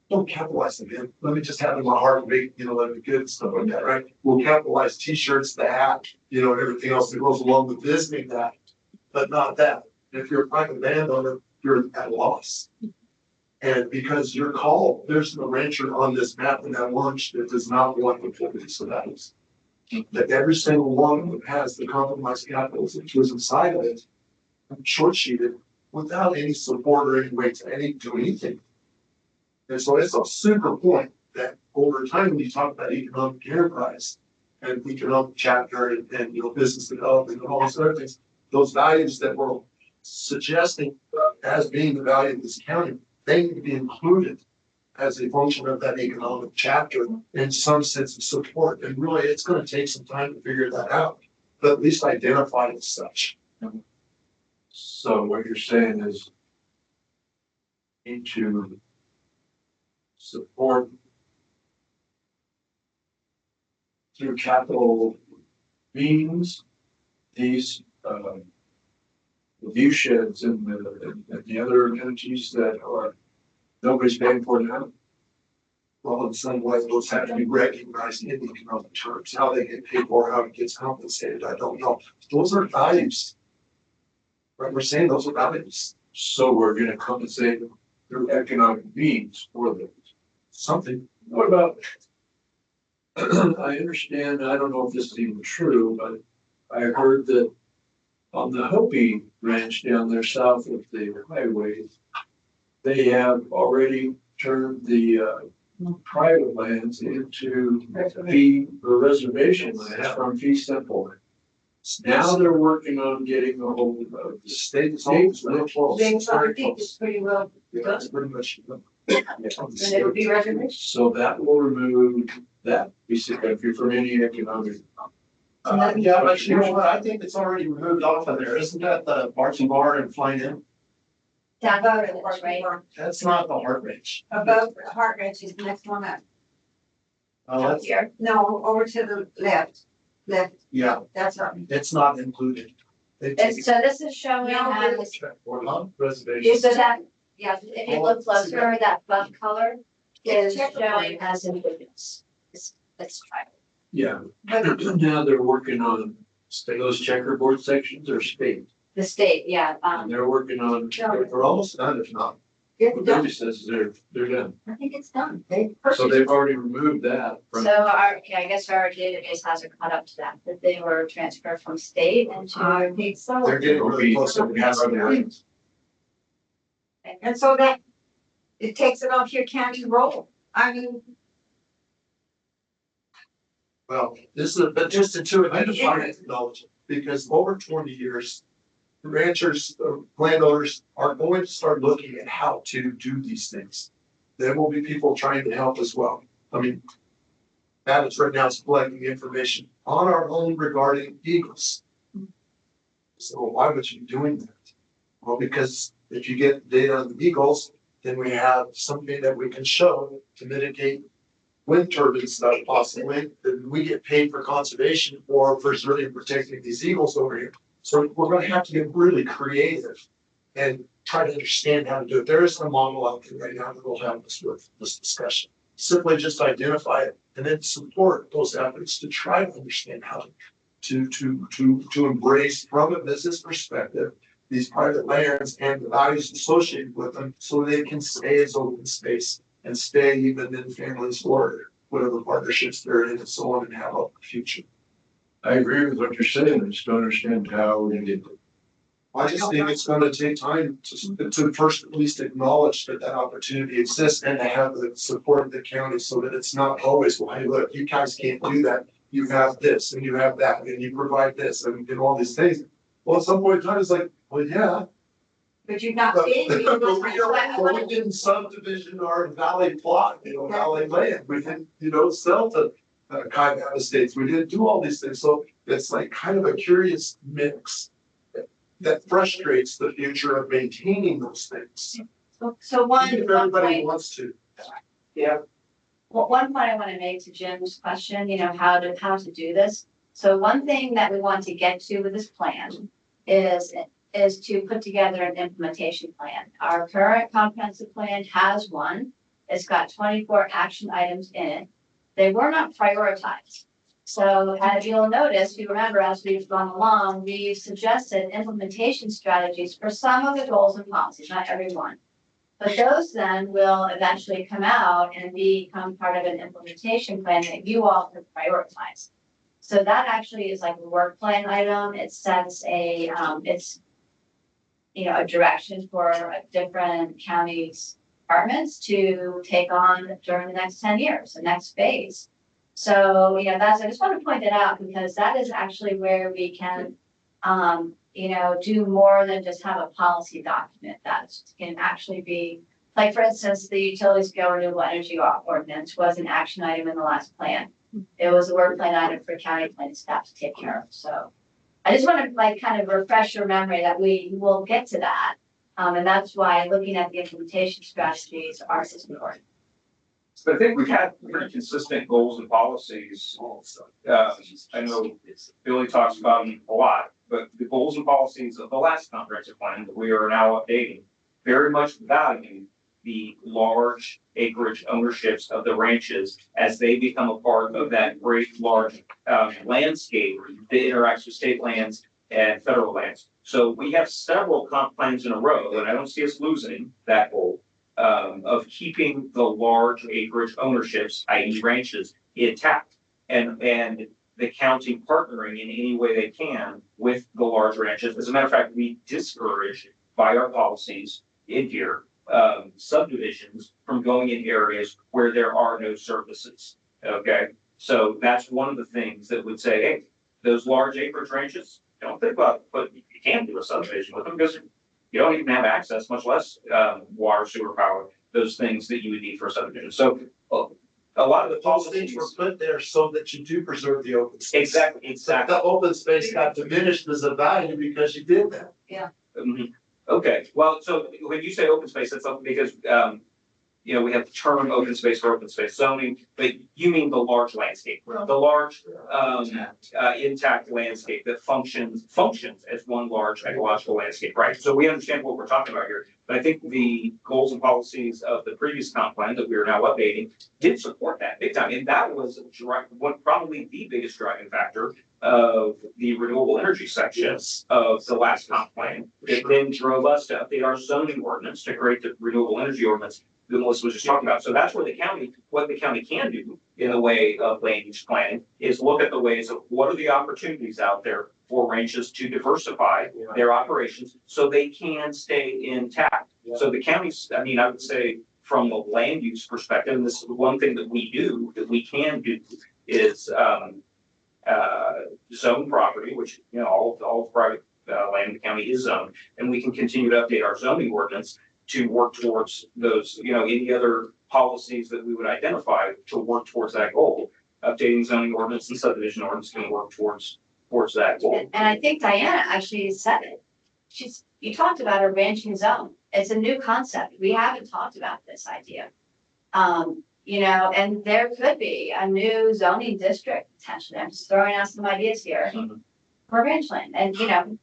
Don't capitalize them in. Let me just have them my heart rate, you know, let me good stuff like that, right? We'll capitalize t-shirts, the hat, you know, and everything else that goes along with visiting that, but not that. If you're a private landowner, you're at a loss. And because you're called, there's no rancher on this map in that launch that does not want the police of that is. That every single one of them has the compromised capitalism which was inside of it, short sheeted, without any support or any way to do anything. And so it's a super point that over time, when you talk about economic enterprise and economic chapter and you know, business development and all those other things, those values that we're suggesting as being the value of this county, they need to be included as a function of that economic chapter in some sense of support. And really, it's going to take some time to figure that out, but at least identify it as such. So what you're saying is need to support through capital means these view sheds and the other entities that are nobody's paying for now. Well, in some ways, those have to be recognized in economic terms. How they get paid for, how it gets compensated, I don't know. Those are values. Right, we're saying those are values. So we're going to compensate through economic means for them. Something. What about, I understand, I don't know if this is even true, but I heard that on the Hopi Ranch down there south of the highway, they have already turned the private lands into fee or reservation lands from fee simple. Now they're working on getting a hold of the state. State's real close. Things I think is pretty well Yeah, done. that's pretty much. And it would be recommended. So that will remove that basically from any economic. Yeah, but you know what? I think it's already removed off of there. Isn't that the Marching Bar and Flying In? Down above it, right? That's not the Heart Range. Above Heart Ranch is the next one up. That's, Here, no, over to the left, yeah, that's up. it's not included. And so this is showing as, Reservation. so that, yeah, if you look closer, that buff color is showing as indigenous. It's tribal. Yeah, now they're working on those checkerboard sections are state. The state, yeah, And they're working on, They're almost done, if not. what Debbie says they're done. I think it's done. So they've already removed that from. So our, okay, I guess our database hasn't caught up to that they were transferred from state into. I think so. They're getting really close to the And so that, it takes it off your county roll. I mean, Well, this is, but just to define it, knowledge, because over 20 years, ranchers, landowners are going to start looking at how to do these things. There will be people trying to help as well. I mean, Adams right now is collecting information on our own regarding eagles. So why would you be doing that? Well, because if you get data on the eagles, then we have something that we can show to mitigate wind turbines that possibly that we get paid for conservation or preserving and protecting these eagles over here. So we're going to have to get really creative and try to understand how to do it. There is a model out there right now that will help us with this discussion. Simply just identify it and then support those efforts to try to understand how to embrace from a business perspective these private lands and the values associated with them so they can stay as open space and stay even in families or whatever partnerships they're in and so on and have a future. I agree with what you're saying. I just don't understand how we did it. I just think it's going to take time to first at least acknowledge that that opportunity exists and to have the support of the county so that it's not always, well, hey, look, you guys can't do that. You have this and you have that and you provide this and all these things. Well, at some point in time, it's like, well, yeah. but you're not But saying. we didn't subdivision our valley plot, valley land. We didn't, sell to Cuyahoga Estates. We didn't do all these things. So it's like kind of a curious mix. that frustrates the future of maintaining those things. So one, If one everybody point, wants to. well, one point I want to make to Jim's question, how to do this. So one thing that we want to get to with this plan is to put together an implementation plan. Our current comprehensive plan has one. It's got 24 action items in it. They were not prioritized. So as you'll notice, you remember as we've gone along, we've suggested implementation strategies for some of the goals and policies, not every one. But those then will eventually come out and become part of an implementation plan that you all can prioritize. So that actually is like a work plan item. It sets a direction for different counties departments to take on during the next 10 years, the next phase. So, I just want to point that out because that is actually where we can, do more than just have a policy document that can actually be, like, for instance, the utility scale renewable energy ordinance was an action item in the last plan. It was a work plan item for county planning staff to take care of. So I just want to kind of refresh your memory that we will get to that. And that's why looking at the implementation strategies are important. So I think we've had pretty consistent goals and policies. I know Billy talks about them a lot, but the goals and policies of the last comprehensive plan that we are now updating very much value the large acreage ownerships of the ranches as they become a part of that great large landscape that interacts with state lands and federal lands. So we have several comp plans in a row, and I don't see us losing that goal of keeping the large acreage ownerships, i.e. ranches, intact, and the county partnering in any way they can with the large ranches. As a matter of fact, we discourage by our policies in here subdivisions from going in areas where there are no services. Okay, so that's one of the things that would say, hey, those large acreage ranches, don't think about it, but you can't do a subdivision with them because you don't even have access, much less water, sewer, power, those things that you would need for a subdivision. So a lot of the Those things were put there so that you do preserve the open space. Exactly. The open space got diminished as a value because you did that. Mhm. Okay, well, so when you say open space, that's something because, we have the term open space for open space zoning, but you mean the large landscape, the large, intact landscape that functions as one large ecological landscape, right? So we understand what we're talking about here, but I think the goals and policies of the previous comp plan that we are now updating did support that big time, and that was probably the biggest driving factor of the renewable energy sections of the last comp plan. It then drove us to update our zoning ordinance to create the renewable energy ordinance that Melissa was just talking about. So that's where what the county can do in the way of land use planning is look at the ways of what are the opportunities out there for ranches to diversify their operations so they can stay intact. So the counties, I would say from the land use perspective, and this is one thing that we can do is zone property, which, all private land in the county is zoned, and we can continue to update our zoning ordinance to work towards those, any other policies that we would identify to work towards that goal. Updating zoning ordinance and subdivision ordinance can work towards that goal. And I think Diana actually said it. You talked about a ranching zone. It's a new concept. We haven't talked about this idea. And there could be a new zoning district potentially. I'm just throwing out some ideas here. For ranchland and,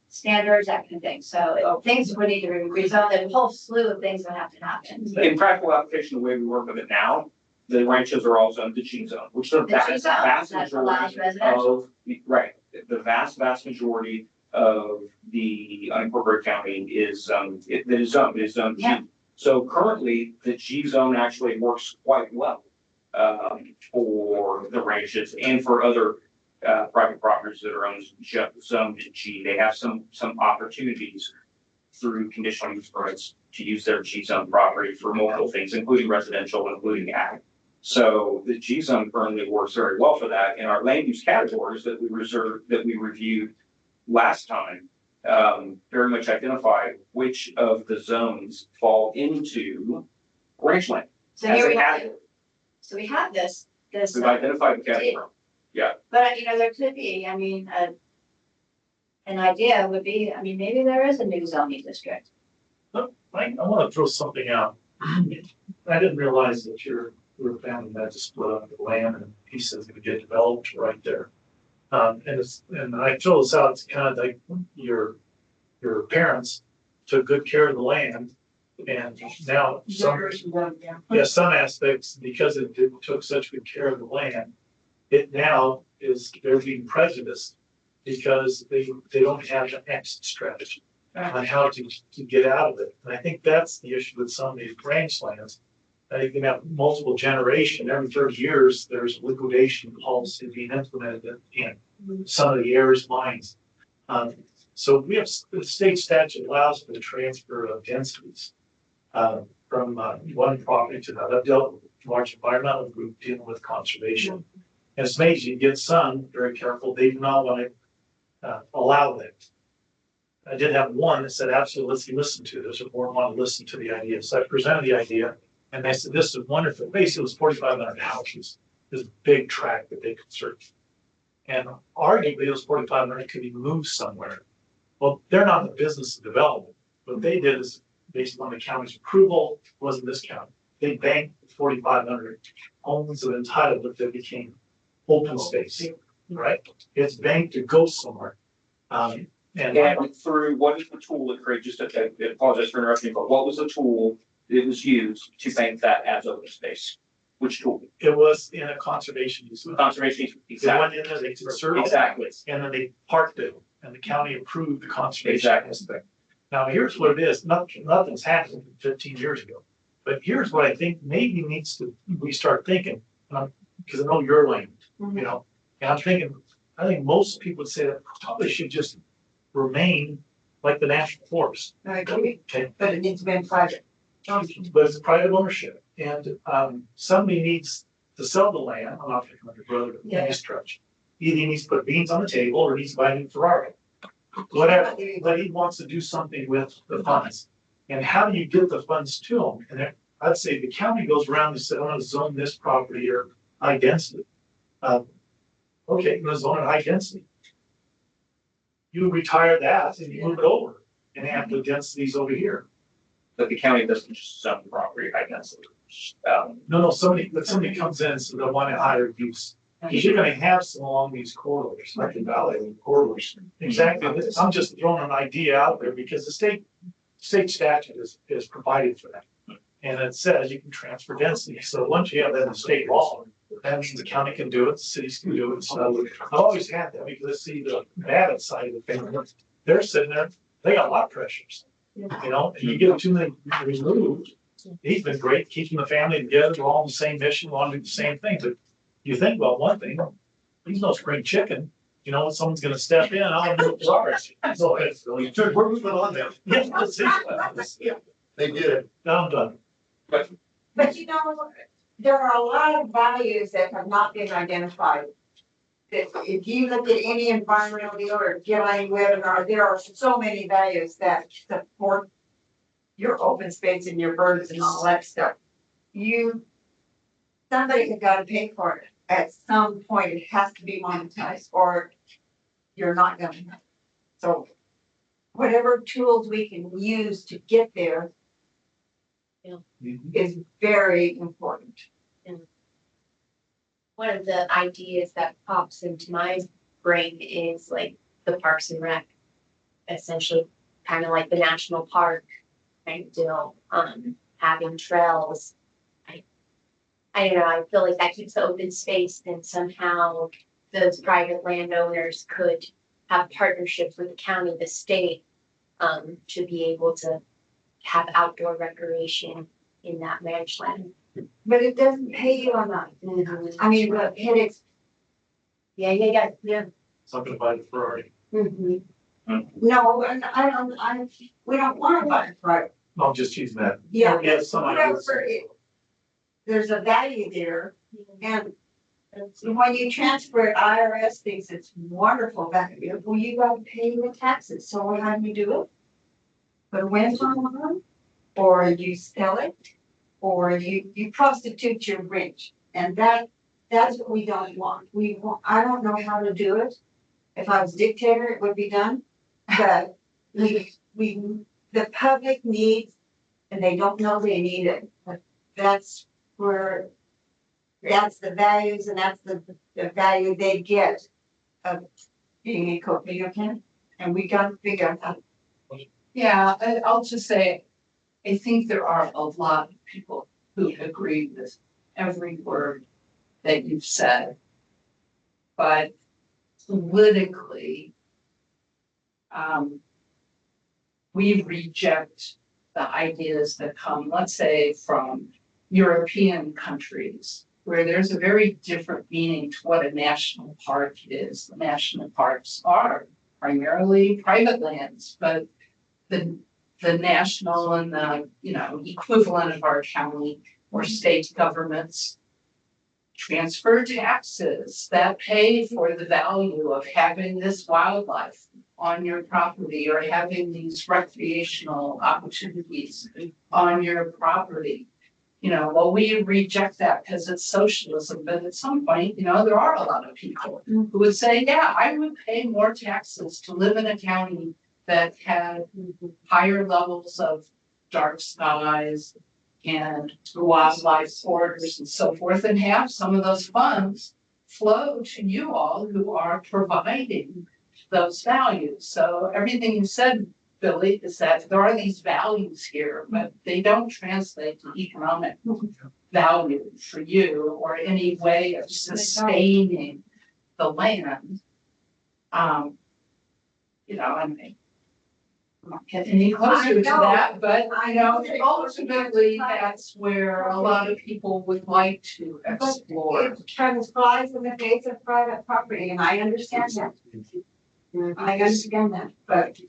standards, that kind of thing. So things would need to be rezoned. There's a whole slew of things that have to happen. In practical application, the way we work with it now, the ranches are all zoned to G zone, which the vast majority of, right, the vast majority of the unincorporated county is, it is zoned G. So currently, the G zone actually works quite well for the ranches and for other private properties that are zoned in G. They have some opportunities through conditional use permits to use their G zone property for multiple things, including residential, including ag. So the G zone currently works very well for that. And our land use categories that we reviewed last time very much identify which of the zones fall into ranchland. So here we have this. We've identified the category. Yeah. But there could be, an an idea would be, I mean, maybe there is a new zoning district. I want to throw something out. I didn't realize that your family had to split up the land and pieces going to get developed right there. And I throw this out, it's kind of like your parents took good care of the land. And now some aspects, because it took such good care of the land, it now they're being prejudiced because they don't have an exit strategy on how to get out of it. And I think that's the issue with some of these ranch lands. You can have multiple generation, every 30 years, there's liquidation policy being implemented in some of the areas mines. So we have, the state statute allows for the transfer of densities from one property to another. I've dealt with a large environmental group dealing with conservation. And it's amazing, you get some very careful, they do not want to allow that. I did have one that said, absolutely, let's listen to this, or more want to listen to the idea. So I presented the idea, and they said, this is wonderful. Basically, it was 4,500 houses, this big tract that they could search. And arguably, those 4,500 could be moved somewhere. Well, they're not in the business of development. What they did is, based on the county's approval, it wasn't this county. They banked 4,500 homes of entitlement that became open space, right? It's banked to go somewhere. And through, what is the tool that created, just I apologize for interrupting, but what was the tool that was used to bank that as open space? Which tool? It was in a conservation easement. Conservation easement, They exactly. went in there, they conserved it, Exactly. and then they parked it, and the county approved the conservation Exactly. aspect. Now, here's what it is, nothing's happened 15 years ago, but here's what I think maybe needs to, we start thinking, because I know your land, you know, and I think most people would say that probably should just remain like the national forest. I agree, Okay, but it needs to be private. but it's private ownership, and somebody needs to sell the land. I'm not picking on your brother, but any stretch. Either he needs to put beans on the table, or he needs to buy a new Ferrari, whatever. But he wants to do something with the funds, and how do you get the funds to him? And I'd say the county goes around and says, "I want to zone this property or high density." Okay, you're going to zone it high density. You retire that and you move it over, and have the densities over here. But the county doesn't just zone the property high density. No, somebody comes in, so they want a higher use. Because you're gonna have some along these corridors, like the valley corridors. Exactly, I'm just throwing an idea out there because the state statute is provided for that. And it says you can transfer density, so once you have that in state law, that means the county can do it, the cities can do it, so I've always had that because I see the bad side of the thing. They're sitting there, they got a lot of pressures, you know, and you get too many removed. He's been great, keeping the family together, we're all on the same mission, want to do the same thing, but you think about one thing, he's no spring chicken, you know, someone's gonna step in, I don't know what's ours. So we're moving on now. Yeah, they did it, now I'm done. But you know, there are a lot of values that have not been identified. If you look at any environmental deal or get any webinar, there are so many values that support your open space and your birds and all that stuff. Somebody has got to pay for it. At some point, it has to be monetized, or you're not gonna. So whatever tools we can use to get there is very important. One of the ideas that pops into my brain is like the Parks and Rec, essentially kind of like the national park kind of deal, having trails. I don't know, I feel like that keeps the open space, and somehow those private landowners could have partnerships with the county, the state, to be able to have outdoor recreation in that ranch land. But it doesn't pay you on that. I mean, the headaches. Yeah. Something to buy the Ferrari. No, and we don't want to buy it, right? I'm just using that. Yeah. Some Whatever ideas. there's a value there, and when you transfer it, IRS thinks it's wonderful value. Well, you got to pay the taxes. So how do you do it? Put a rent on, or you sell it, or you prostitute your rent, and that's what we don't want. I don't know how to do it. If I was dictator, it would be done, But the public needs, and they don't know they need it. That's where, that's the values and that's the value they get of being a Coconino County. And we got to figure out how. Yeah, I'll just say, I think there are a lot of people who agree with every word that you've said. But politically, we reject the ideas that come, let's say, from European countries, where there's a very different meaning to what a national park is. The national parks are primarily private lands, but the national and the, equivalent of our county or state governments transfer taxes that pay for the value of having this wildlife on your property or having these recreational opportunities on your property. Well, we reject that because it's socialism, but at some point, there are a lot of people who would say, yeah, I would pay more taxes to live in a county that had higher levels of dark skies and wildlife corridors and so forth, and have some of those funds flow to you all who are providing those values. So everything you said, Billy, is that there are these values here, but they don't translate to economic value for you or any way of sustaining the land. I'm not getting any closer to that, but ultimately that's where a lot of people would like to explore. It kind of flies in the face of private property, and I understand that. But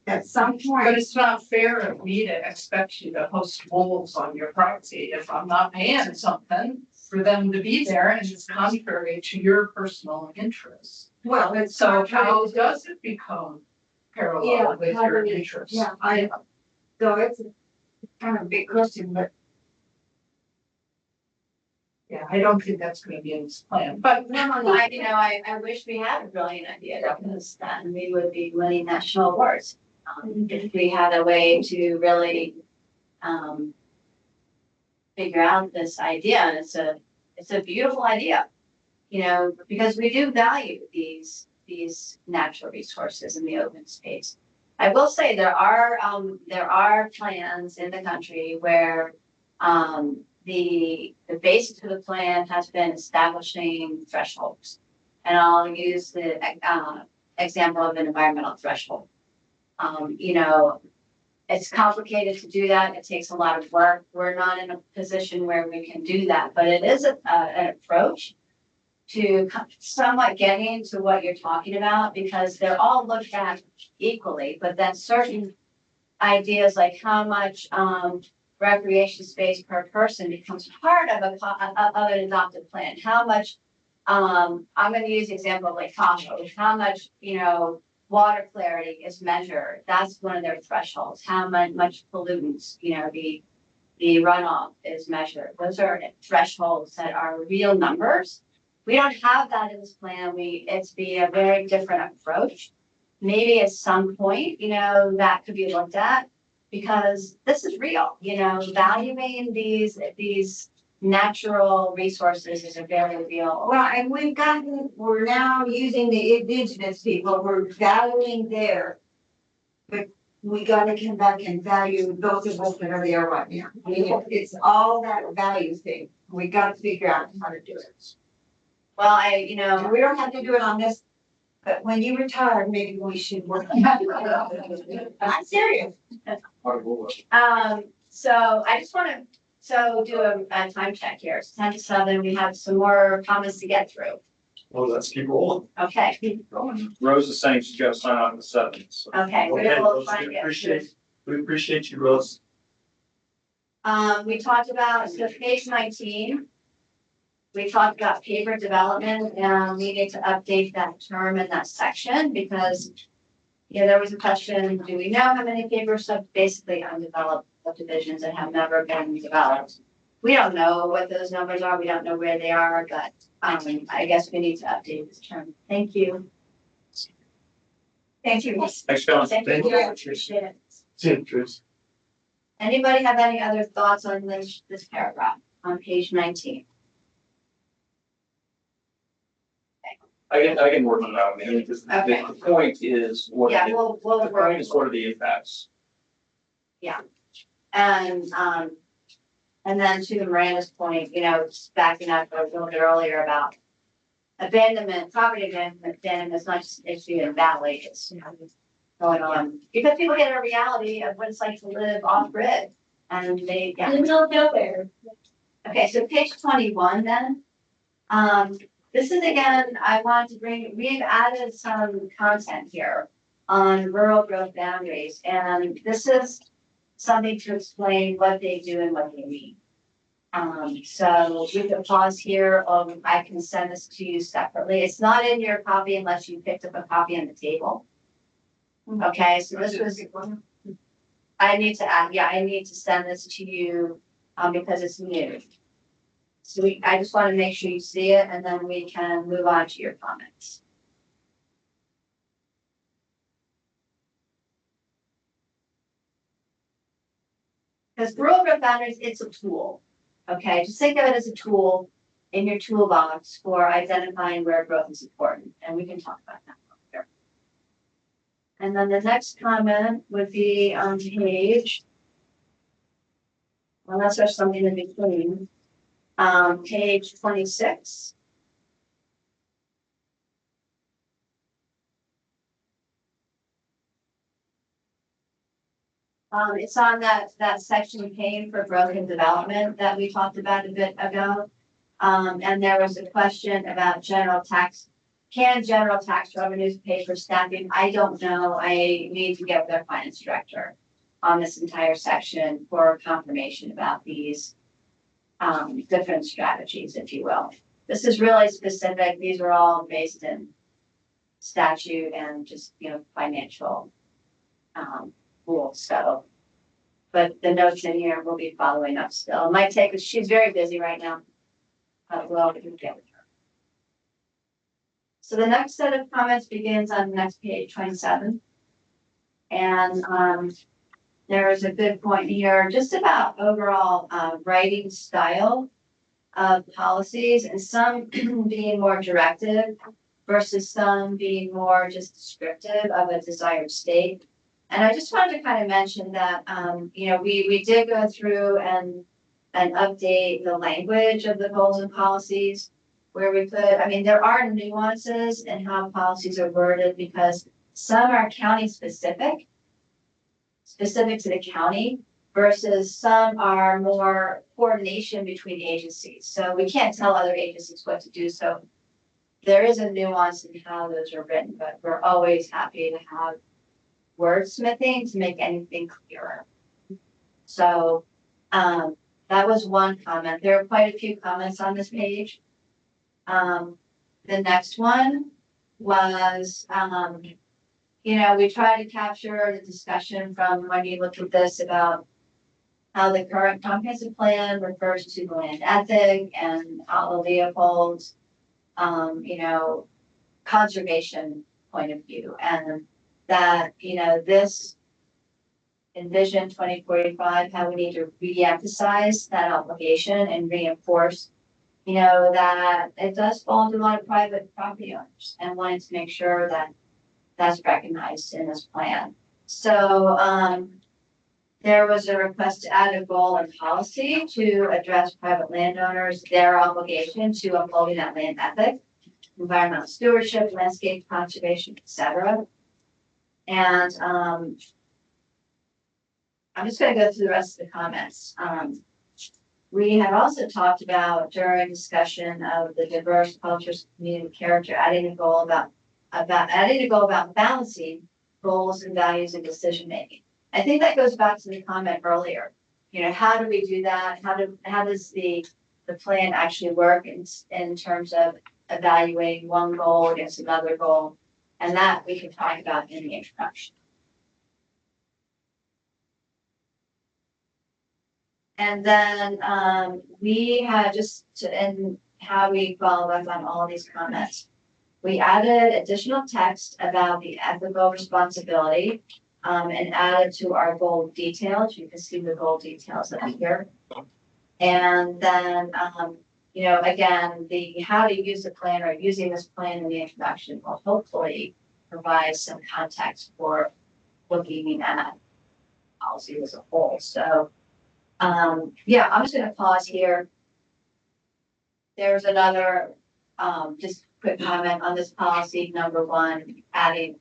at some But point, it's not fair of me to expect you to host wolves on your property if I'm not paying something for them to be there and it's contrary to your personal interests. well, it's So how does it become parallel with your interests? Yeah, so it's kind of a big question, but Yeah, I don't think that's gonna be in this plan, but I wish we had a brilliant idea because then we would be winning national awards. If we had a way to really, figure out this idea, and it's a beautiful idea. Because we do value these natural resources in the open space. I will say there are plans in the country where, the basis of the plan has been establishing thresholds. And I'll use the example of an environmental threshold. It's complicated to do that. It takes a lot of work. We're not in a position where we can do that, but it is an approach to somewhat getting to what you're talking about, because they're all looked at equally, but then certain ideas like how much recreation space per person becomes part of an adopted plan. How much, I'm going to use the example of Lake Tahoe, how much, water clarity is measured. That's one of their thresholds. How much pollutants, the runoff is measured. Those are thresholds that are real numbers. We don't have that in this plan. It's be a very different approach. Maybe at some point, that could be looked at, because this is real, valuing these natural resources is a very real. well, and we're now using the indigenous people, we're valuing there. But we gotta come back and value those of us that are there right now. I mean, it's all that value thing. We gotta figure out how to do it. Well, And we don't have to do it on this, but when you retire, maybe we should work. I'm serious. So I just want to do a time check here. It's 10 to 7. We have some more comments to get through. Well, let's keep rolling. Okay. Rose is saying she's got to sign on the 7th. So. Okay. Okay, We'll Rose, find we appreciate you, Rose. We talked about, so page 19. We talked about paper development and needed to update that term in that section because, there was a question, do we know how many papers are basically undeveloped subdivisions that have never been developed? We don't know what those numbers are. We don't know where they are, but I guess we need to update this term. Thank you. Thank you. Thanks, John. Thank Thank you. you. Appreciate it. See you, Trace. Anybody have any other thoughts on this paragraph on page 19? I can work on that. I mean, because Okay. the point is what, Yeah, the we'll point work. is what are the impacts? And then to Miranda's point, just backing up a little bit earlier about abandonment, property abandonment is not just an issue in Valley, it's going on. Because people get a reality of what it's like to live off grid and they, yeah. Live out nowhere. Okay, so page 21 then. This is again, we've added some content here on rural growth boundaries. And this is something to explain what they do and what they mean. So we can pause here, I can send this to you separately. It's not in your copy unless you picked up a copy on the table. Okay, so this was, I need to send this to you, because it's new. So I just want to make sure you see it and then we can move on to your comments. Because rural growth boundaries, it's a tool. Okay, just think of it as a tool in your toolbox for identifying where growth is important, and we can talk about that later. And then the next comment would be on page, unless there's something in between, page 26. It's on that section paying for growth and development that we talked about a bit ago. And there was a question about can general tax revenues pay for staffing? I don't know. I need to get with our finance director on this entire section for confirmation about these different strategies, if you will. This is really specific. These are all based in statute and just, financial rules. So, but the notes in here will be following up still. It might take, she's very busy right now. Well, we can get with her. So the next set of comments begins on the next page, 27. And there is a good point here just about overall writing style of policies, and some being more directive versus some being more just descriptive of a desired state. And I just wanted to kind of mention that, we did go through and update the language of the goals and policies where we could, there are nuances in how policies are worded because some are county specific to the county, versus some are more coordination between agencies. So we can't tell other agencies what to do. So there is a nuance in how those are written, but we're always happy to have wordsmithing to make anything clearer. So that was one comment. There are quite a few comments on this page. The next one was, we try to capture the discussion from when you look at this about how the current comprehensive plan refers to the land ethic and Alva Leopold's, conservation point of view. And that, this Envision 2045, how we need to re-emphasize that obligation and reinforce, that it does fall to a lot of private property owners and wanting to make sure that that's recognized in this plan. So there was a request to add a goal and policy to address private landowners, their obligation to upholding that land ethic, environmental stewardship, landscape conservation, etc. And I'm just going to go through the rest of the comments. We had also talked about during discussion of the diverse cultures, community character, adding a goal about balancing goals and values and decision making. I think that goes back to the comment earlier. How do we do that? How does the plan actually work in terms of evaluating one goal against another goal? And that we can talk about in the introduction. And then we had and how we follow up on all these comments. We added additional text about the ethical responsibility, and added to our goal details. You can see the goal details up here. And then, again, the how to use the plan or using this plan in the introduction will hopefully provide some context for looking at policy as a whole. So, I'm just gonna pause here. There's another, just quick comment on this policy, number one, adding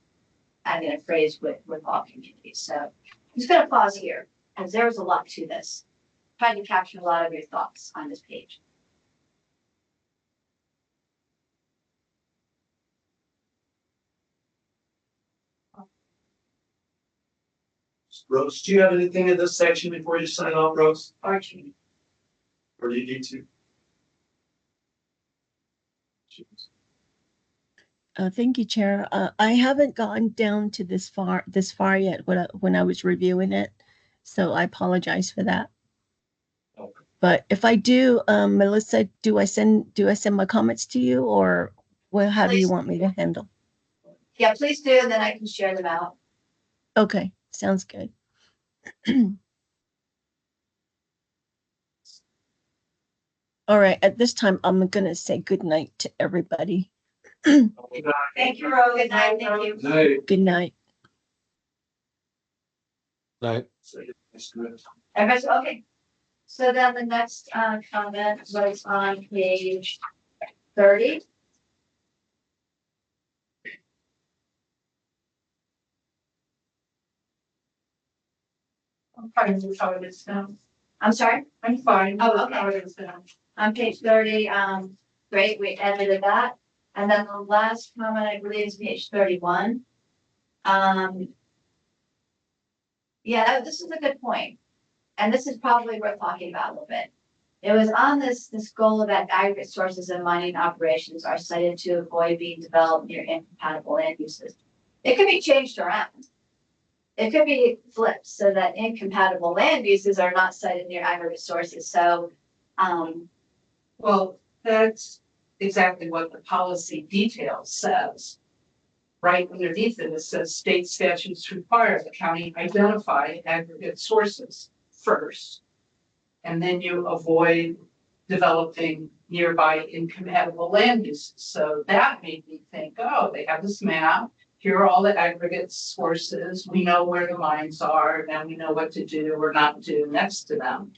a phrase with all communities. So I'm just gonna pause here, because there was a lot to this. Trying to capture a lot of your thoughts on this page. Rose, do you have anything in this section before you sign off, Rose? Archie. Or do you need to? Thank you, Chair. I haven't gotten down to this far yet when I was reviewing it, so I apologize for that. Okay. But if I do, Melissa, do I send my comments to you, or how do you want me to handle? Yeah, please do, and then I can share them out. Okay, sounds good. All right, at this time, I'm gonna say good night to everybody. Thank you, Rose. Good night. Thank you. Night. Good night. Night. Everybody's okay. So then the next comment was on page 30. I'm fine with how it is now. I'm sorry. I'm fine. Oh, with how okay. it is now. On page 30, great, we edited that. And then the last comment, I believe, is page 31. This is a good point. And this is probably worth talking about a little bit. It was on this goal that aggregate sources of mining operations are cited to avoid being developed near incompatible land uses. It could be changed around. It could be flipped so that incompatible land uses are not cited near aggregate sources. So, Well, that's exactly what the policy detail says. Right underneath it, it says state statutes require the county identify aggregate sources first. And then you avoid developing nearby incompatible land uses. So that made me think, oh, they have this map. Here are all the aggregate sources. We know where the mines are. Now we know what to do or not do next to them.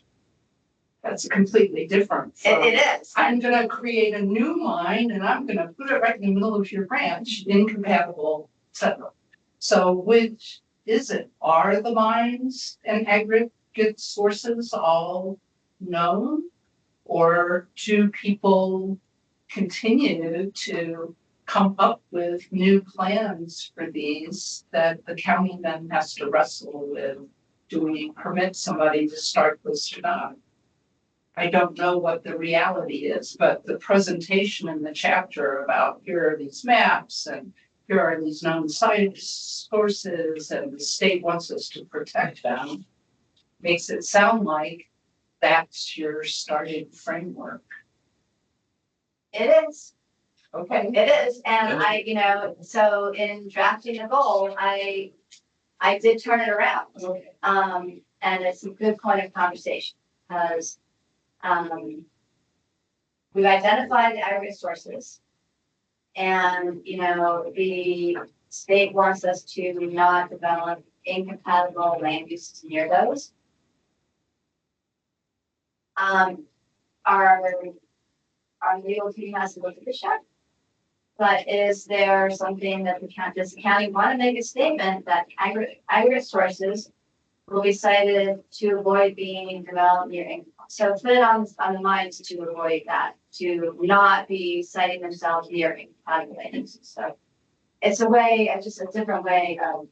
That's completely different. it is. I'm gonna create a new mine and I'm gonna put it right in the middle of your ranch, incompatible, et cetera. So which is it? Are the mines and aggregate sources all known? Or do people continue to come up with new plans for these that the county then has to wrestle with? Do we permit somebody to start this or not? I don't know what the reality is, but the presentation in the chapter about here are these maps and here are these known site sources and the state wants us to protect them makes it sound like that's your starting framework. It is. Okay. It is. And so in drafting the goal, I did turn it around. And it's a good point of conversation because we've identified the aggregate sources. And, the state wants us to not develop incompatible land uses near those. Our legal team has to look at the check. But is there something that does the county want to make a statement that aggregate sources will be cited to avoid being developed near? So put it on the minds to avoid that, to not be citing themselves near incompatible land uses. So it's just a different way of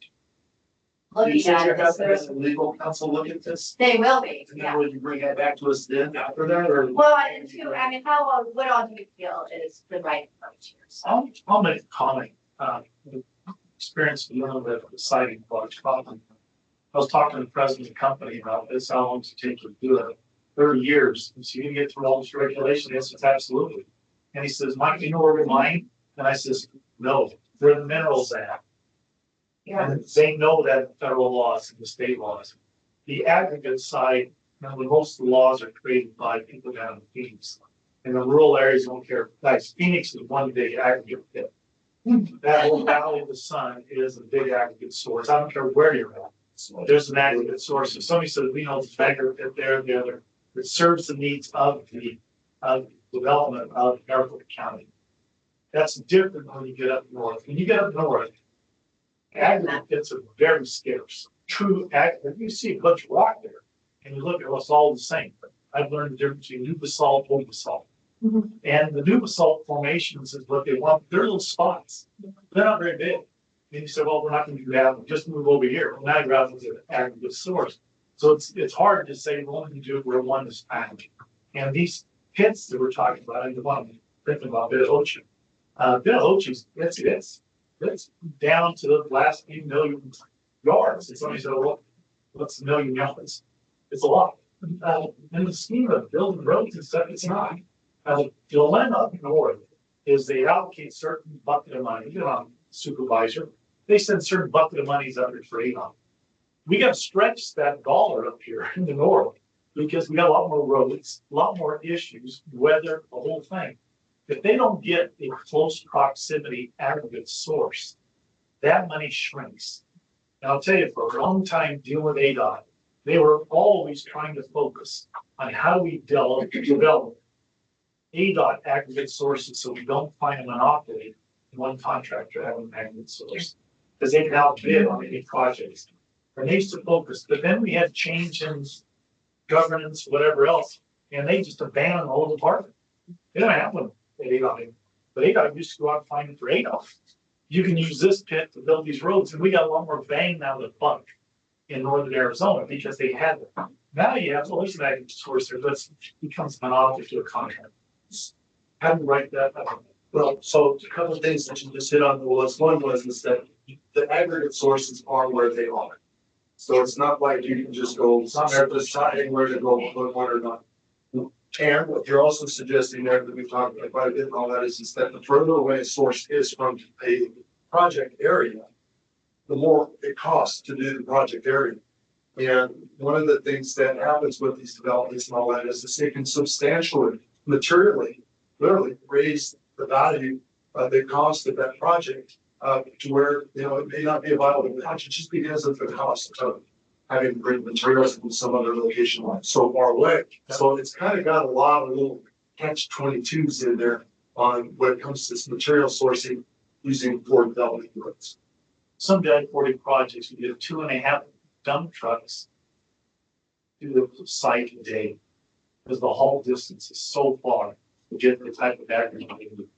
looking at it. Has the legal counsel look at this? They will be, And yeah. then will you bring that back to us then after that, or? Well, what all do you feel is the right approach here? So. I'll make a comment. Experience a little bit of deciding large problem. I was talking to the president of the company about this, how long does it take to do it? 30 years. And so you can get through all this regulation. Yes, it's absolutely. And he says, Mike, you know where we mine? And I says, No, where the minerals at. And they know that federal laws and the state laws. The aggregate side, remember, most of the laws are created by people down in Phoenix. And the rural areas don't care. Guys, Phoenix is one big aggregate pit. That whole Valley of the Sun is a big aggregate source. I don't care where you're at. There's an aggregate source. If somebody says, we know it's bigger pit there, the other, it serves the needs of the development of Maricopa County. That's different when you get up north. When you get up north, aggregate pits are very scarce. True aggregate, you see a bunch of rock there, and you look at what's all the same. But I've learned the difference between new basalt, old basalt. And the new basalt formations is what they want. They're little spots. They're not very big. And you say, well, we're not going to do that. Just move over here. Well, now you're out to the aggregate source. So it's hard to say we're only going to do it where one is found. And these pits that we're talking about, and the one I'm thinking about, Bit of Ocean. Bit of Ocean, it's down to the last few million yards. And somebody said, well, what's a million yards? It's a lot. In the scheme of building roads and stuff, it's not. The dilemma up north is they allocate certain bucket of money, supervisor. They send certain bucket of monies up for ADOT. We got to stretch that dollar up here in the north because we got a lot more roads, a lot more issues, weather, the whole thing. If they don't get a close proximity aggregate source, that money shrinks. And I'll tell you, for a long time dealing with ADOT, they were always trying to focus on how do we develop ADOT aggregate sources so we don't find a monopoly in one contractor having an aggregate source. Because they can outbid on any projects. And they used to focus, but then we had change in governance, whatever else, and they just abandoned the whole department. They don't have one at ADOT, but ADOT used to go out and find it for ADOT. You can use this pit to build these roads, and we got a lot more bang now than buck in northern Arizona because they had them. Now you have, well, there's an aggregate source there, but it becomes monopoly to a contract. How do you write that? Well, so a couple of things that you just hit on the list. One was is that the aggregate sources are where they are. So it's not like you can just go, it's not there, deciding where to go, look one or not. And what you're also suggesting there that we've talked about quite a bit and all that is that the further away a source is from a project area, the more it costs to do the project area. And one of the things that happens with these developments and all that is they can substantially, materially, literally raise the value, the cost of that project to where, it may not be a viable project just because of the cost of having to bring materials from some other location so far away. So it's kind of got a lot of little catch-22s in there on when it comes to this material sourcing using for development roads. Some guy 40 projects, we get 2.5 dump trucks to the site a day because the haul distance is so far to get the type of aggregate.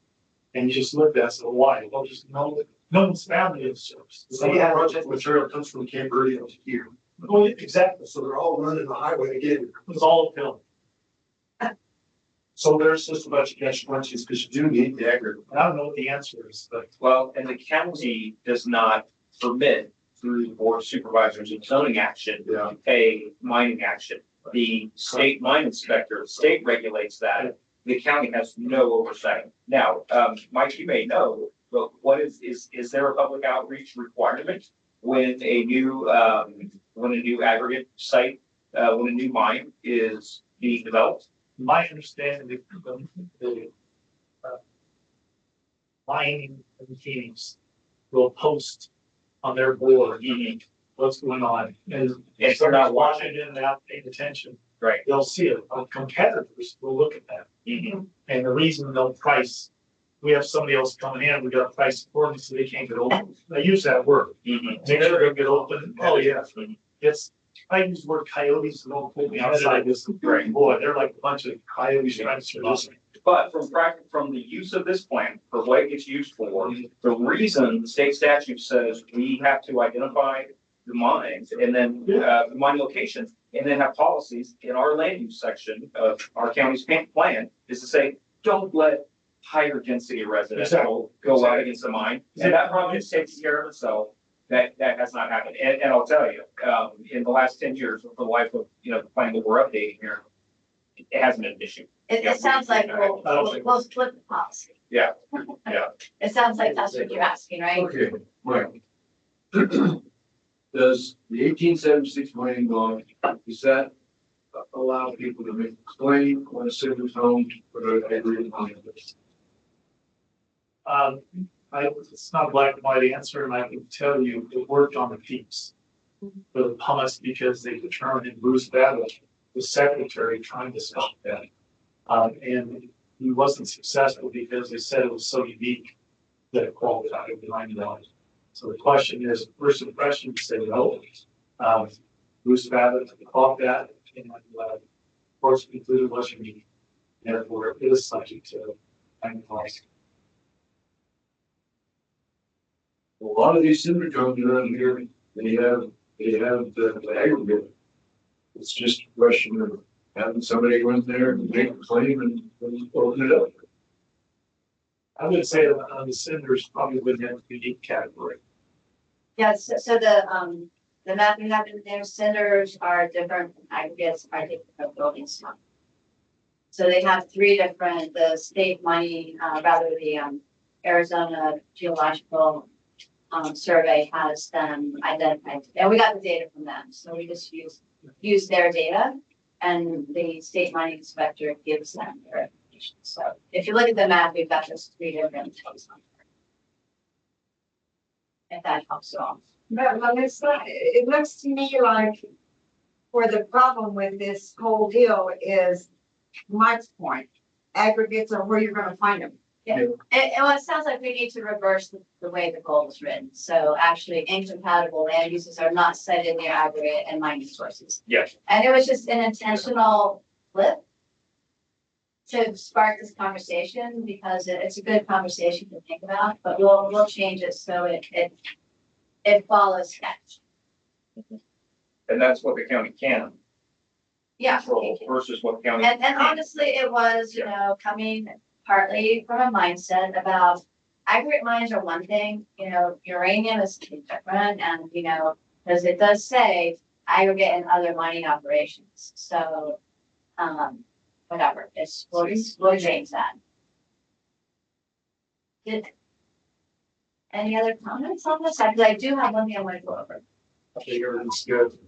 And you just look at it and say, why? Well, just no one's found the service. Some of the project material comes from Camp Verde up to here. Well, exactly. So they're all running the highway again. It's all uphill. So there's just a bunch of catch-22s because you do need the aggregate. I don't know what the answer is, but. Well, and the county does not permit through the board of supervisors and zoning action to pay mining action. The state mine inspector, the state regulates that. The county has no oversight. Now, Mike, you may know, but what is there a public outreach requirement when a new aggregate site, when a new mine is being developed? My understanding, the mining teams will post on their board what's going on. And if they're not watching it and not paying attention, right, they'll see it. Our competitors will look at that. And the reason they'll price, we have somebody else coming in, we got to price accordingly so they can't get open. I use that word. Make sure they'll get open. Oh, yeah. It's, I use the word coyotes, and don't pull me outside this. Boy, they're like a bunch of coyotes trying to survive. But from the use of this plant, for what it gets used for, the reason the state statute says we have to identify the mines and then the mine locations and then have policies in our land use section of our county's plan is to say, don't let higher density residential go out against the mine. And that project takes care of itself. That has not happened. And I'll tell you, in the last 10 years, for the life of the plan that we're updating here, it hasn't been an issue. It sounds like we'll split the policy. Yeah. It sounds like that's what you're asking, right? Okay, right. Does the 1876 mining law, does that allow people to make a claim on a citizen's home for a agreement on it? It's not a black and white answer, and I can tell you, it worked on the peaks. For the pumice, because they determined Bruce Babbitt was secretary trying to stop that. And he wasn't successful because they said it was so unique that it qualified over $90. So the question is, first impression, say no. Bruce Babbitt caught that, and of course concluded it was unique. Therefore, it is subject to $90. A lot of these cinder cones around here, they have the aggregate. It's just a question of having somebody go in there and make a claim and open it up. I would say that on the cinders probably within the unique category. Yes, so the map we have in there, cinders are different from aggregates, are different buildings. So they have three different, the state money, the Arizona Geological survey has them identified, and we got the data from them, so we just use their data, and the state mining inspector gives them their information. So if you look at the map, we've got those three different things on there. If that helps at all. But it's not, it looks to me like where the problem with this whole deal is Mike's point. Aggregates are where you're gonna find them. Yeah, it sounds like we need to reverse the way the goal is written. So actually incompatible land uses are not cited in the aggregate and mining sources. Yes. And it was just an intentional flip to spark this conversation because it's a good conversation to think about, but we'll change it so it follows sketch. And that's what the county can Yeah. control versus what county. And honestly, it was, coming partly from a mindset about aggregate mines are one thing, uranium is different and, because it does say aggregate and other mining operations. So, whatever, we'll change that. Any other comments on this? Because I do have one thing I want to go over. I think everything's good.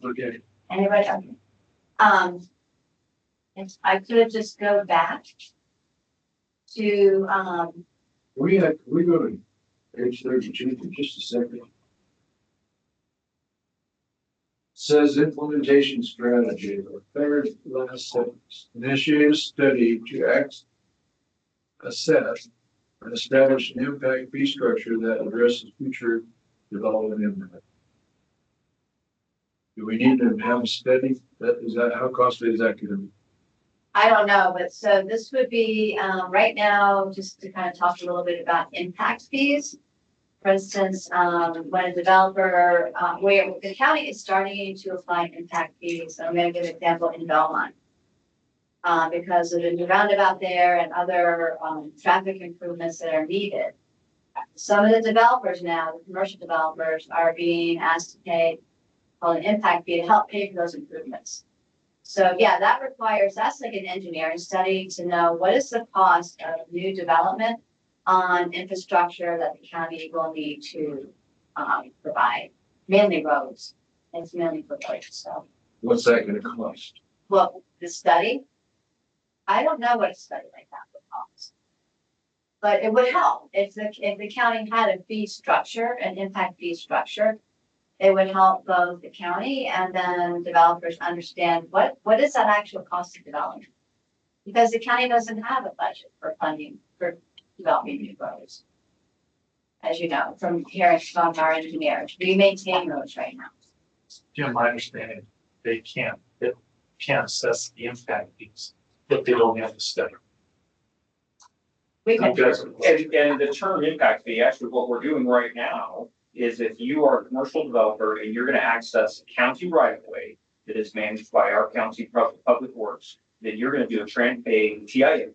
Okay. Anybody else? If I could just go back to, We go to page 32 for just a second. Says implementation strategy, the third last sentence, initiate a study to assess and establish an impact fee structure that addresses future development impact. Do we need to have a study? How costly is that going to be? I don't know, but so this would be, right now, just to kind of talk a little bit about impact fees. For instance, when a developer, where the county is starting to apply impact fees, I'm going to give an example in Belmont. Because of the new roundabout there and other traffic improvements that are needed. Some of the developers now, the commercial developers, are being asked to pay an impact fee to help pay for those improvements. So yeah, that's like an engineering study to know what is the cost of new development on infrastructure that the county will need to provide, mainly roads. It's mainly for roads, so. What's that going to cost? Well, the study, I don't know what a study like that would cost. But it would help if the county had a fee structure, an impact fee structure. It would help both the county and then developers understand what is that actual cost of development. Because the county doesn't have a budget for funding for developing new roads. As you know, from hearing from our engineers, we maintain roads right now. Jim, my understanding, they can't assess the impact fees if they don't have the study. We can. And the term impact fee, actually what we're doing right now is if you are a commercial developer and you're going to access a county right of way that is managed by our county public works, then you're going to do a TIA,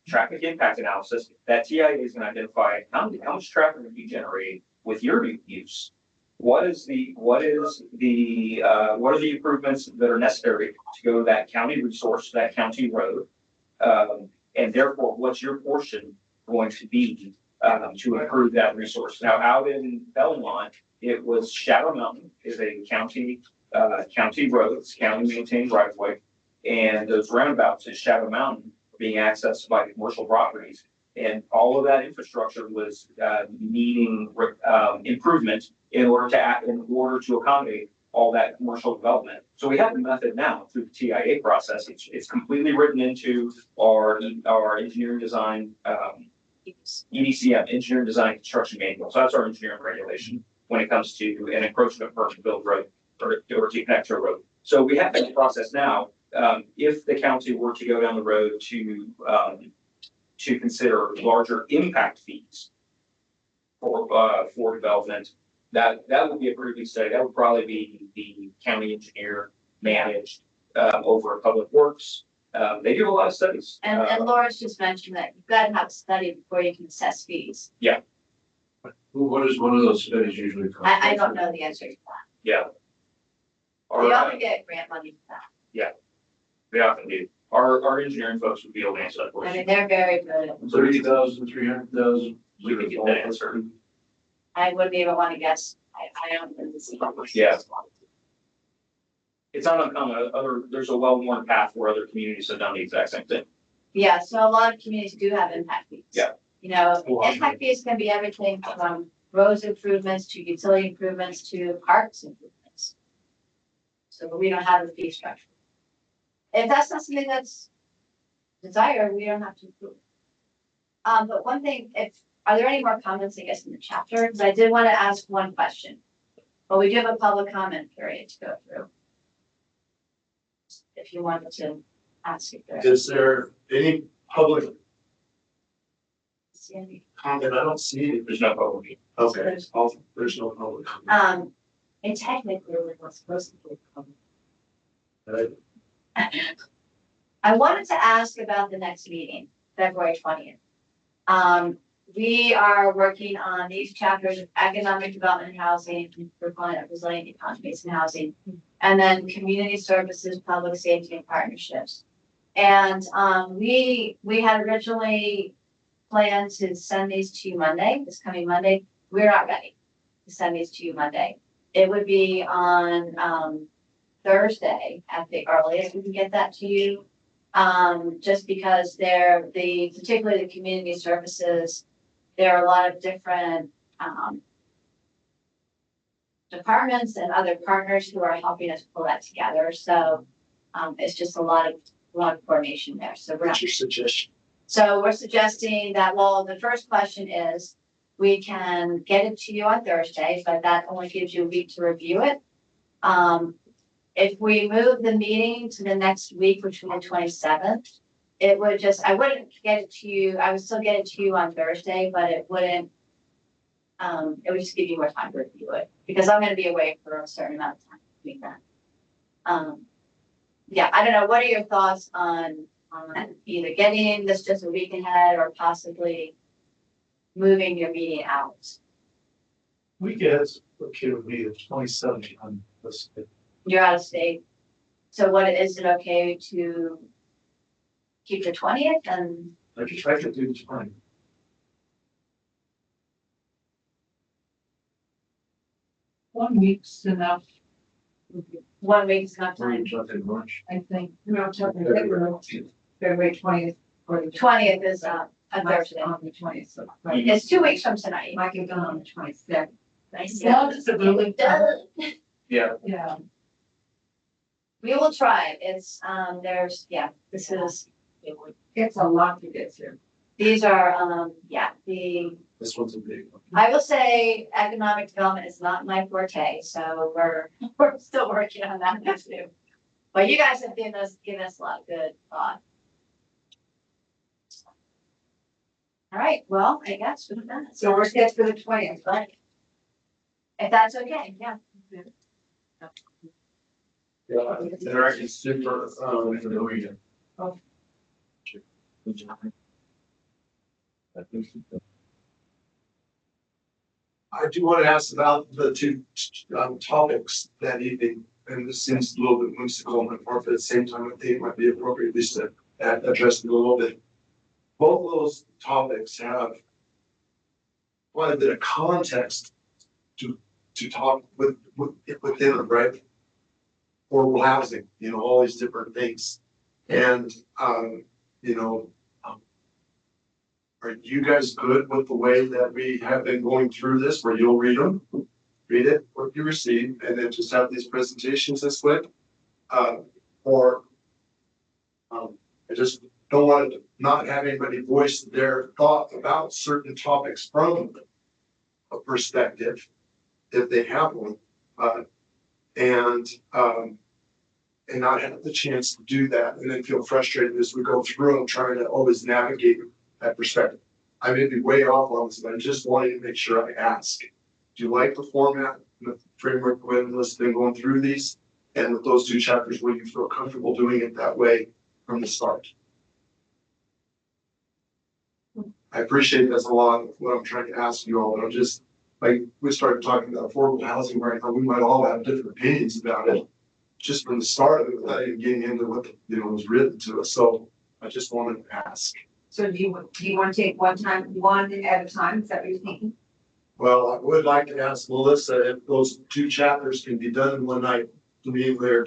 traffic impact analysis. That TIA is going to identify how much traffic will be generated with your use. what are the improvements that are necessary to go to that county resource, that county road? And therefore, what's your portion going to be to improve that resource? Now, out in Belmont, it was Shadow Mountain is a county road, it's county maintained right of way. And those roundabouts at Shadow Mountain are being accessed by commercial properties. And all of that infrastructure was needing improvement in order to accommodate all that commercial development. So we have a method now through the TIA process. It's completely written into our engineering design, EDCM, engineering design construction manual. So that's our engineering regulation when it comes to an encroachment permit to build road or to connect to a road. So we have that process now. If the county were to go down the road to consider larger impact fees for development, that would be a pretty big study. That would probably be the county engineer managed over Public Works. They do a lot of studies. And Laura's just mentioned that you've got to have a study before you can assess fees. Yeah. What does one of those studies usually cost? I don't know the answer to that. Yeah. They often get grant money for that. Yeah, they often do. Our engineering folks would be able to answer that I question. mean, they're very good. 30,000, 300,000? We could get that answer. I wouldn't even want to guess. I don't know this. Yeah. It's not uncommon. There's a well-worn path where other communities have done the exact same thing. Yeah, so a lot of communities do have impact fees. Yeah. You know, impact fees can be everything from roads improvements to utility improvements to parks improvements. So we don't have a fee structure. If that's not something that's desired, we don't have to approve. But one thing, are there any more comments, I guess, in the chapter? Because I did want to ask one question. But we do have a public comment period to go through. If you wanted to ask if there. Is there any public See any- comment? I don't see it. There's no public. Okay, there's no public comment. And technically, it was supposed to be a public. Right. I wanted to ask about the next meeting, February 20th. We are working on these chapters of economic development and housing, we're calling it resilient economies and housing, and then community services, public safety and partnerships. And we had originally planned to send these to you Monday, this coming Monday. We're not ready to send these to you Monday. It would be on Thursday at the earliest we can get that to you. Just because particularly the community services, there are a lot of different departments and other partners who are helping us pull that together. So it's just a lot of coordination there. So What's your suggestion? So we're suggesting that, well, the first question is, we can get it to you on Thursday, but that only gives you a week to review it. If we move the meeting to the next week, which would be the 27th, I wouldn't get it to you, I would still get it to you on Thursday, but it would just give you more time to review it, because I'm gonna be away for a certain amount of time doing that. Yeah, I don't know, what are your thoughts on either getting this just a week ahead or possibly moving your meeting out? We get, okay, would be the 27th on this. You're out of state. So is it okay to keep the 20th and? I could do the 20th. One week's enough, 1 week is enough Or time. something in March? I think. No, February 20th or the 20th is a Thursday. on the 20th. So It's 2 weeks from tonight. might get done on the 22nd. Nice. Yeah, it's a really Done. Yeah. Yeah, We will try. It's, this is, It's a lot to get through. these are, This one's a big one. I will say economic development is not my forte, so we're still working on that too. But you guys have given us a lot of good thought. All right, well, I guess we're done. So we're set for the 20th, right? If that's okay, yeah. Yeah, they're actually super, I do want to ask about the two topics that evening, and this seems a little bit whimsical on my part, but at the same time, I think it might be appropriate at least to address it a little bit. Both of those topics have quite a bit of context to talk within them, right? Affordable housing, you know, all these different things. And, you know, are you guys good with the way that we have been going through this, where you'll read them, read it, what you receive, and then just have these presentations this way? Or I just don't want to not have anybody voice their thought about certain topics from a perspective, if they have one, and not have the chance to do that, and then feel frustrated as we go through and trying to always navigate that perspective. I may be way off on this, but I just wanted to make sure I ask. Do you like the format and the framework when Melissa's been going through these? And with those two chapters, will you feel comfortable doing it that way from the start? I appreciate that's a lot of what I'm trying to ask you all, but I'm just, like, we started talking about affordable housing right now, we might all have different opinions about it. Just from the start of it, without even getting into what, you know, was written to us. So I just wanted to ask. So do you want to take one at a time? Is that what you're thinking? Well, I would like to ask Melissa if those two chapters can be done in one night. To me, they're